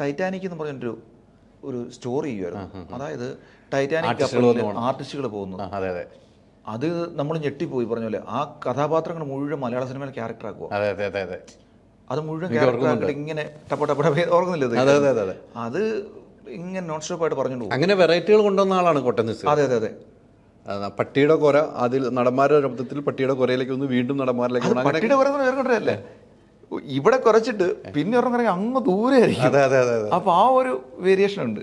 ടൈറ്റാനിക് എന്ന് പറഞ്ഞൊരു സ്റ്റോറി ചെയ്യുമായിരുന്നു. അതായത് ടൈറ്റാനിക് ആർട്ടിസ്റ്റുകൾ പോകുന്നു. അത് നമ്മൾ ഞെട്ടിപ്പോയി. പറഞ്ഞ പോലെ ആ കഥാപാത്രങ്ങൾ മുഴുവൻ മലയാള സിനിമയിൽ ക്യാരക്ടർ ആക്കുക. അത് മുഴുവൻ ക്യാരക്ടർ ഇങ്ങനെ ഓർക്കുന്നില്ല. അത് ഇങ്ങനെ നോൺ സ്റ്റോപ്പായിട്ട് പറഞ്ഞോണ്ട് പോകും. അങ്ങനെ വെറൈറ്റികൾ കൊണ്ടുവന്ന ആളാണ് കോട്ടയം നസീർ. അതെ. പട്ടിയുടെ കൊര, അതിൽ നടന്മാരുടെ ശബ്ദത്തിൽ പട്ടിയുടെ കൊരയിലേക്ക് വന്ന് വീണ്ടും നടന്മാരിലേക്ക്. പട്ടിയുടെ കൊര വേറെ ഇവിടെ കുറച്ചിട്ട് പിന്നെ ഒരെണ്ണം അങ്ങ് ദൂരെ ആയിരിക്കും. അപ്പോൾ ആ ഒരു വേരിയേഷൻ ഉണ്ട്.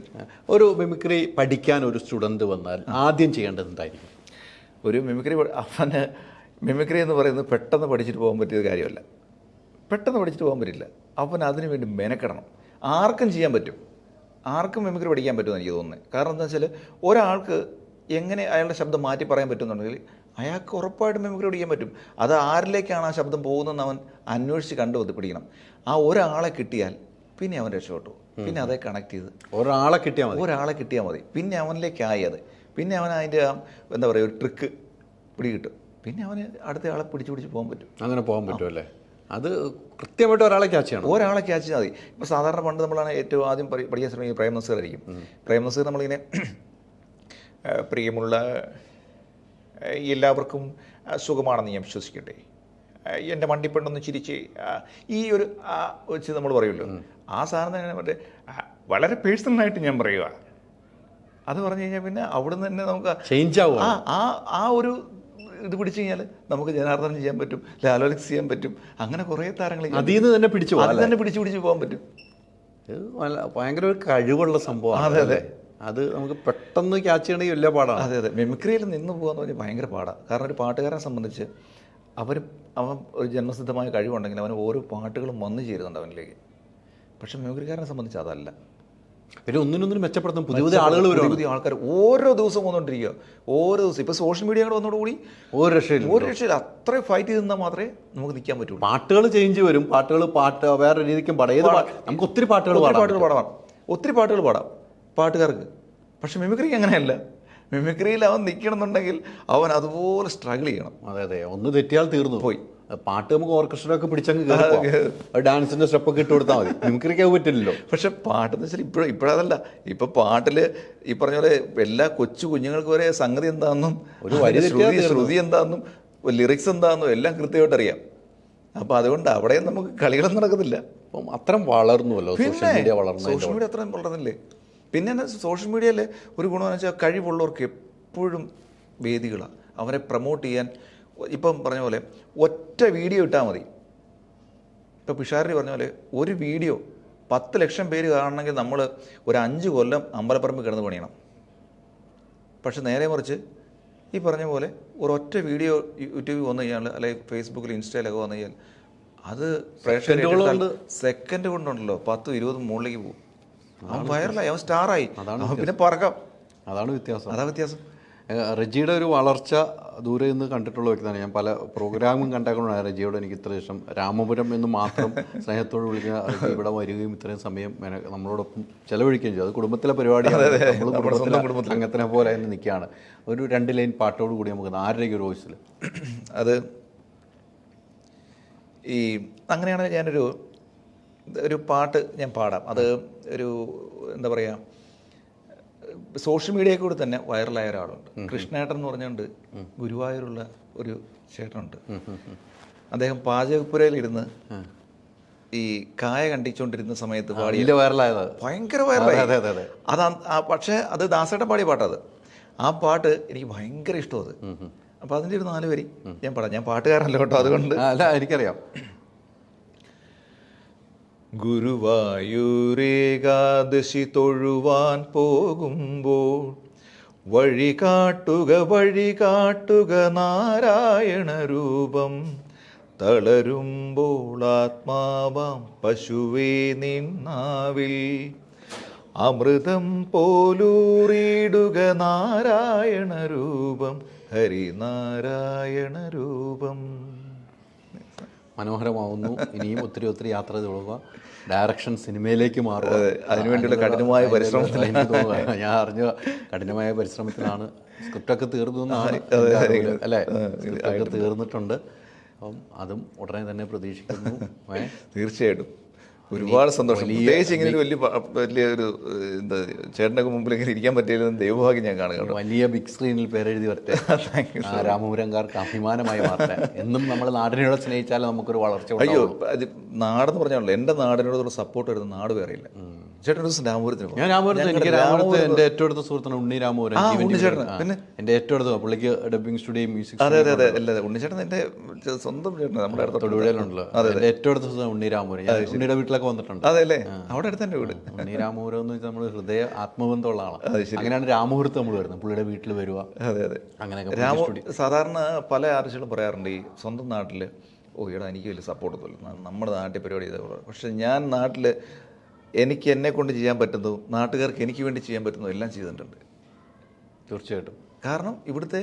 ഒരു മിമിക്രി പഠിക്കാൻ ഒരു സ്റ്റുഡൻറ് വന്നാൽ ആദ്യം ചെയ്യേണ്ടത് എന്തായിരിക്കും? ഒരു അവന് മിമിക്രി എന്ന് പറയുന്നത് പെട്ടെന്ന് പഠിച്ചിട്ട് പോകാൻ പറ്റിയ കാര്യമല്ല. പെട്ടെന്ന് പഠിച്ചിട്ട് പോകാൻ പറ്റില്ല. അവൻ അതിനു വേണ്ടി മെനക്കെടണം. ആർക്കും ചെയ്യാൻ പറ്റും, ആർക്കും മിമിക്രി പഠിക്കാൻ പറ്റുമെന്ന് എനിക്ക് തോന്നുന്നത്. കാരണം എന്താ വെച്ചാൽ ഒരാൾക്ക് എങ്ങനെ അയാളുടെ ശബ്ദം മാറ്റി പറയാൻ പറ്റുമെന്നുണ്ടെങ്കിൽ അയാൾക്ക് ഉറപ്പായിട്ടും മിമിക്രി പഠിക്കാൻ പറ്റും. അത് ആരിലേക്കാണ് ആ ശബ്ദം പോകുന്നതെന്ന് അവൻ അന്വേഷിച്ച് പിടിക്കണം. ആ ഒരാളെ കിട്ടിയാൽ പിന്നെ അവൻ രക്ഷപ്പെട്ടു. പിന്നെ അതേ കണക്ട് ചെയ്ത് ഒരാളെ കിട്ടിയാൽ മതി. പിന്നെ അവനിലേക്കായി അത്. പിന്നെ അവൻ അതിൻ്റെ എന്താ പറയുക ഒരു ട്രിക്ക് പിടികിട്ടും. പിന്നെ അവന് അടുത്ത ആളെ പിടിച്ച് പോകാൻ പറ്റും. അങ്ങനെ പോകാൻ പറ്റും അല്ലേ? അത് കൃത്യമായിട്ട് ഒരാളെ ക്യാച്ച് ചെയ്യണം. ഒരാളെ ക്യാച്ച് ചെയ്താൽ മതി. ഇപ്പോൾ സാധാരണ പണ്ട് നമ്മളാണ് ഏറ്റവും ആദ്യം പഠിക്കാൻ ശ്രമിക്കുന്നത് പ്രേം നസീർ ആയിരിക്കും. പ്രേം നസീർ നമ്മളിങ്ങനെ പ്രിയമുള്ള എല്ലാവർക്കും സുഖമാണെന്ന് ഞാൻ വിശ്വസിക്കട്ടെ, എൻ്റെ മണ്ടിപ്പെണ്ണൊന്ന് ചിരിച്ച് ഈ ഒരു വെച്ച് നമ്മൾ പറയുമല്ലോ, ആ സാധനം തന്നെ മറ്റേ വളരെ പേഴ്സണലായിട്ട് ഞാൻ പറയുക. അത് പറഞ്ഞു കഴിഞ്ഞാൽ പിന്നെ അവിടുന്ന് തന്നെ നമുക്ക് ചേഞ്ച് ആവുക. ആ ഒരു ഇത് പിടിച്ചു കഴിഞ്ഞാൽ നമുക്ക് ജനാർദ്ദനം ചെയ്യാൻ പറ്റും, ലാലോലിക്സ് ചെയ്യാൻ പറ്റും. അങ്ങനെ കുറേ താരങ്ങൾ അതിൽ നിന്ന് തന്നെ പിടിച്ചു പോകാൻ പറ്റും. ഭയങ്കര ഒരു കഴിവുള്ള സംഭവമാണ്. അതെ അതെ, അത് നമുക്ക് പെട്ടെന്ന് ക്യാച്ച് ചെയ്യണമെങ്കിൽ വലിയ പാടാണ്. അതെ അതെ, മിമിക്രിയിൽ നിന്ന് പോകാന്ന് പറഞ്ഞാൽ ഭയങ്കര പാടാണ്. കാരണം ഒരു പാട്ടുകാരനെ സംബന്ധിച്ച് അവൻ ഒരു ജന്മസിദ്ധമായ കഴിവുണ്ടെങ്കിൽ അവന് ഓരോ പാട്ടുകളും വന്നു ചേരുന്നുണ്ട് അവനിലേക്ക്. പക്ഷെ മിമിക്രിക്കാരനെ സംബന്ധിച്ച് അതല്ല. പിന്നെ ഒന്നിനൊന്നിനും മെച്ചപ്പെടുത്തും. പുതിയ പുതിയ ആളുകൾ വരും, പുതിയ ആൾക്കാർ ഓരോ ദിവസം വന്നുകൊണ്ടിരിക്കുക. ഓരോ ദിവസം ഇപ്പോൾ സോഷ്യൽ മീഡിയ കൂടെ വന്നതോടുകൂടി ഒരു രക്ഷയില്ല. അത്രയും ഫൈറ്റ് ചെയ്ത് നിന്നാൽ മാത്രമേ നമുക്ക് നിൽക്കാൻ പറ്റുള്ളൂ. പാട്ടുകൾ ചേഞ്ച് വരും. പാട്ട് വേറെ രീതിക്കും പാടാം. നമുക്ക് ഒത്തിരി പാട്ടുകൾ പാടാം പാട്ടുകാർക്ക്. പക്ഷെ മിമിക്രിക്ക് അങ്ങനെയല്ല. മിമിക്രിയിൽ അവൻ നിൽക്കണമെന്നുണ്ടെങ്കിൽ അവൻ അതുപോലെ സ്ട്രഗിൾ ചെയ്യണം. അതെ അതെ, ഒന്ന് തെറ്റിയാൽ തീർന്നു പോയി. പാട്ട് നമുക്ക് ഓർക്കസ്ട്ര ഒക്കെ പിടിച്ചങ്ങ് ഡാൻസിന്റെ സ്റ്റെപ്പൊക്കെ ഇട്ട് കൊടുത്താൽ മതി. മിമിക്രിക്ക് പറ്റില്ലല്ലോ. പക്ഷെ പാട്ടെന്ന് വെച്ചാൽ ഇപ്പോഴതല്ല. ഇപ്പൊ പാട്ടില് ഈ പറഞ്ഞ പോലെ എല്ലാ കൊച്ചു കുഞ്ഞുങ്ങൾക്ക് വരെ സംഗതി എന്താണെന്നും ഒരു വലിയ ശ്രുതി എന്താണെന്നും ലിറിക്സ് എന്താണെന്നും എല്ലാം കൃത്യമായിട്ട് അറിയാം. അപ്പൊ അതുകൊണ്ട് അവിടെ നമുക്ക് കളികളൊന്നും നടക്കുന്നില്ല. അപ്പം അത്രയും വളർന്നുവല്ലോ സോഷ്യൽ മീഡിയ. സോഷ്യൽ മീഡിയ അത്രയും വളർന്നില്ലേ. പിന്നെ സോഷ്യൽ മീഡിയയിൽ ഒരു ഗുണമെന്ന് വെച്ചാൽ കഴിവുള്ളവർക്ക് എപ്പോഴും വേദികളാണ്. അവരെ പ്രൊമോട്ട് ചെയ്യാൻ ഇപ്പം പറഞ്ഞ പോലെ ഒറ്റ വീഡിയോ ഇട്ടാൽ മതി. ഇപ്പോൾ പിഷാരി പറഞ്ഞ പോലെ ഒരു വീഡിയോ 10 ലക്ഷം പേര് കാണണമെങ്കിൽ നമ്മൾ ഒരു 5 കൊല്ലം അമ്പലപ്പറമ്പ് കിടന്ന് പണിയണം. പക്ഷെ നേരെ മറിച്ച് ഈ പറഞ്ഞ പോലെ ഒരൊറ്റ വീഡിയോ യൂട്യൂബിൽ വന്നു കഴിഞ്ഞാൽ അല്ലെങ്കിൽ ഫേസ്ബുക്കിൽ ഇൻസ്റ്റയിലൊക്കെ വന്നു കഴിഞ്ഞാൽ അത് പ്രേക്ഷകർ സെക്കൻഡ് കൊണ്ടുണ്ടല്ലോ 10-20 മുകളിലേക്ക് പോകും. അവൻ വൈറലായി, അവൻ സ്റ്റാറായി, പിന്നെ പറക്കാം. അതാണ് വ്യത്യാസം. അതാ വ്യത്യാസം. റെജിയുടെ ഒരു വളർച്ച ദൂരെ നിന്ന് കണ്ടിട്ടുള്ള വ്യക്തിയാണ് ഞാൻ. പല പ്രോഗ്രാമും കണ്ടേക്കൊണ്ടാണ് റെജിയോട് എനിക്ക് ഇത്ര ഇഷ്ടം. രാമപുരം എന്ന് മാത്രം സ്നേഹത്തോട് വിളിക്കുന്ന ഇവിടെ വരികയും ഇത്രയും സമയം നമ്മളോടൊപ്പം ചെലവഴിക്കുകയും ചെയ്തു. അത് കുടുംബത്തിലെ പരിപാടിയാണ്. അങ്ങനത്തെ പോലെ തന്നെ നിൽക്കുകയാണ്. ഒരു 2 ലൈൻ പാട്ടോട് കൂടി നമുക്ക് ആരുടെയൊക്കെ ഒരു വോയിസിൽ അത് ഈ അങ്ങനെയാണെങ്കിൽ ഞാനൊരു പാട്ട് ഞാൻ പാടാം. അത് ഒരു എന്താ പറയുക, സോഷ്യൽ മീഡിയയിൽ കൂടി തന്നെ വൈറലായ ഒരാളുണ്ട്. കൃഷ്ണേട്ടൻ എന്ന് പറഞ്ഞുകൊണ്ട് ഗുരുവായൂരുള്ള ഒരു ചേട്ടനുണ്ട്. അദ്ദേഹം പാചകപ്പുരയിലിരുന്ന് ഈ കായ കണ്ടിച്ചുകൊണ്ടിരുന്ന സമയത്ത് പാടി വൈറലായത്, ഭയങ്കര വൈറലായി. പക്ഷേ അത് ദാസേട്ടൻ പാടിയ പാട്ടത്. ആ പാട്ട് എനിക്ക് ഭയങ്കര ഇഷ്ടം. അത് അപ്പം അതിൻ്റെ ഒരു 4 വരി ഞാൻ പാടാം. ഞാൻ പാട്ടുകാരനല്ല കേട്ടോ, അതുകൊണ്ട് അല്ല, എനിക്കറിയാം. ഗുരുവായൂരേകാദശി തൊഴുവാൻ പോകുമ്പോൾ വഴി കാട്ടുക നാരായണ രൂപം. തളരുമ്പോൾ ആത്മാവാം പശുവേ നിന്നാവിൽ അമൃതം പോലൂറിയിടുക നാരായണ രൂപം, ഹരിനാരായണ രൂപം. മനോഹരമാവുന്നു. ഇനിയും ഒത്തിരി യാത്ര തുടങ്ങുക. ഡയറക്ഷൻ സിനിമയിലേക്ക് മാറുക. അതിനുവേണ്ടിയുള്ള കഠിനമായ പരിശ്രമത്തിൽ ഞാൻ അറിഞ്ഞ കഠിനമായ പരിശ്രമത്തിലാണ്. സ്ക്രിപ്റ്റൊക്കെ തീർന്നു എന്നാണ് അല്ലേ? സ്ക്രിപ്റ്റൊക്കെ തീർന്നിട്ടുണ്ട്. അപ്പം അതും ഉടനെ തന്നെ പ്രതീക്ഷിക്കുന്നു. തീർച്ചയായിട്ടും ഒരുപാട് സന്തോഷം. പ്രത്യേകിച്ച് ഇങ്ങനെ ഒരു വലിയൊരു എന്താ ചേട്ടനൊക്കെ മുമ്പിൽ ഇങ്ങനെ ഇരിക്കാൻ പറ്റിയില്ലെന്ന് ദൈവഭാഗ്യം ഞാൻ കാണുകയാണ്. വലിയ ബിഗ് സ്ക്രീനിൽ പേരെഴുതി വരട്ടെ. രാമപുരംകാർക്ക് അഭിമാനമായി മാറട്ടെ. എന്നും നമ്മൾ നാടിനോട് സ്നേഹിച്ചാൽ നമുക്കൊരു വളർച്ച. അയ്യോ, അത് നാടെന്ന് പറഞ്ഞാണല്ലോ, എൻ്റെ നാടിനോടുള്ള സപ്പോർട്ട് വരുന്ന നാട് വേറെയില്ല. ചേട്ടൻ ഒരു ദിവസം രാമപുരത്തിന് ഞാൻ രാമപുരത്ത് എനിക്ക് രാമപുരത്ത് എൻ്റെ ഏറ്റവും അടുത്ത സുഹൃത്താണ് ഉണ്ണി രാമപുരം. പിന്നെ എൻ്റെ ഏറ്റവും അടുത്ത് പുള്ളിക്ക് ഡബിങ് സ്റ്റുഡിയോ മ്യൂസിക്. അതെ അതെ അതെ, അല്ല ഉണ്ണിച്ചേട്ടൻ എൻ്റെ സ്വന്തം ചേട്ടൻ, നമ്മുടെ അടുത്ത തൊടുപുഴയിലുണ്ടല്ലോ. എൻ്റെ ഏറ്റവും അടുത്ത സുഹൃത്താണ് ഉണ്ണി രാമപുരം. ഉണ്ണിയുടെ വീട്ടിലൊക്കെ വന്നിട്ടുണ്ട്. അതെ അല്ലേ, അവിടെ അടുത്ത് എൻ്റെ വീട്. ഉണ്ണി രാമപുരം എന്ന് വെച്ചാൽ നമ്മൾ ഹൃദയ ആത്മബന്ധമുള്ള ആളാണ്. അങ്ങനെയാണ് രാമപുരത്ത് നമ്മൾ വരുന്നത്. പുള്ളിയുടെ വീട്ടിൽ വരിക. അതെ അതെ, അങ്ങനെയൊക്കെ. സാധാരണ പല ആർട്ടിസ്റ്റുകളും പറയാറുണ്ട് ഈ സ്വന്തം നാട്ടിൽ എടാ എനിക്ക് വലിയ സപ്പോർട്ടൊന്നുമില്ല, നമ്മുടെ നാട്ടിൽ പരിപാടി ചെയ്തോളൂ. പക്ഷെ ഞാൻ നാട്ടിൽ എനിക്ക് എന്നെ കൊണ്ട് ചെയ്യാൻ പറ്റുന്നു, നാട്ടുകാർക്ക് എനിക്ക് വേണ്ടി ചെയ്യാൻ പറ്റുന്നു എല്ലാം ചെയ്തിട്ടുണ്ട്. തീർച്ചയായിട്ടും. കാരണം ഇവിടുത്തെ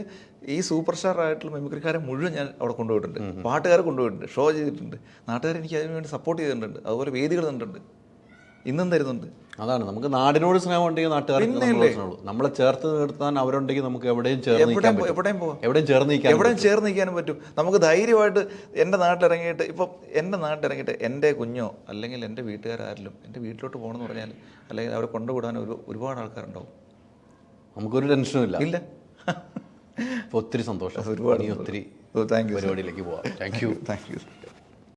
ഈ സൂപ്പർ സ്റ്റാർ ആയിട്ടുള്ള മിമിക്രിക്കാരെ മുഴുവൻ ഞാൻ അവിടെ കൊണ്ടുപോയിട്ടുണ്ട്, പാട്ടുകാരെ കൊണ്ടുപോയിട്ടുണ്ട്, ഷോ ചെയ്തിട്ടുണ്ട്, നാട്ടുകാർ എനിക്ക് അതിന് വേണ്ടി സപ്പോർട്ട് ചെയ്തിട്ടുണ്ട്, അതുപോലെ വേദികൾ തന്നിട്ടുണ്ട്. ഇന്നും തരുന്നുണ്ട്. അതാണ് നമുക്ക് നാടിനോട് സ്നേഹം ഉണ്ടെങ്കിൽ നാട്ടുകാർക്ക് നമ്മളോട് സ്നേഹമുള്ളൂ. നമ്മളെ ചേർത്ത് നിർത്താൻ അവരുണ്ടെങ്കിൽ നമുക്ക് എവിടെയും ചേർന്ന് നിൽക്കാൻ പറ്റും. എവിടെയും പോകാം, എവിടെയും ചേർന്ന് നിൽക്കാൻ എവിടെയും ചേർന്ന് നിൽക്കാനും പറ്റും. നമുക്ക് ധൈര്യമായിട്ട് എൻ്റെ നാട്ടിലിറങ്ങിയിട്ട് ഇപ്പം എൻ്റെ നാട്ടിലിറങ്ങിയിട്ട് എൻ്റെ കുഞ്ഞോ അല്ലെങ്കിൽ എൻ്റെ വീട്ടുകാരാരെങ്കിലും എൻ്റെ വീട്ടിലോട്ട് പോകണമെന്ന് പറഞ്ഞാൽ അല്ലെങ്കിൽ അവിടെ കൊണ്ടുവിടാൻ ഒരുപാട് ആൾക്കാരുണ്ടാവും. നമുക്കൊരു ടെൻഷനും ഇല്ല. ഇല്ല. അപ്പോൾ ഒത്തിരി സന്തോഷം. ഒരുപാട് ഒത്തിരി താങ്ക് യു. പരിപാടിയിലേക്ക് പോവാം. Thank you.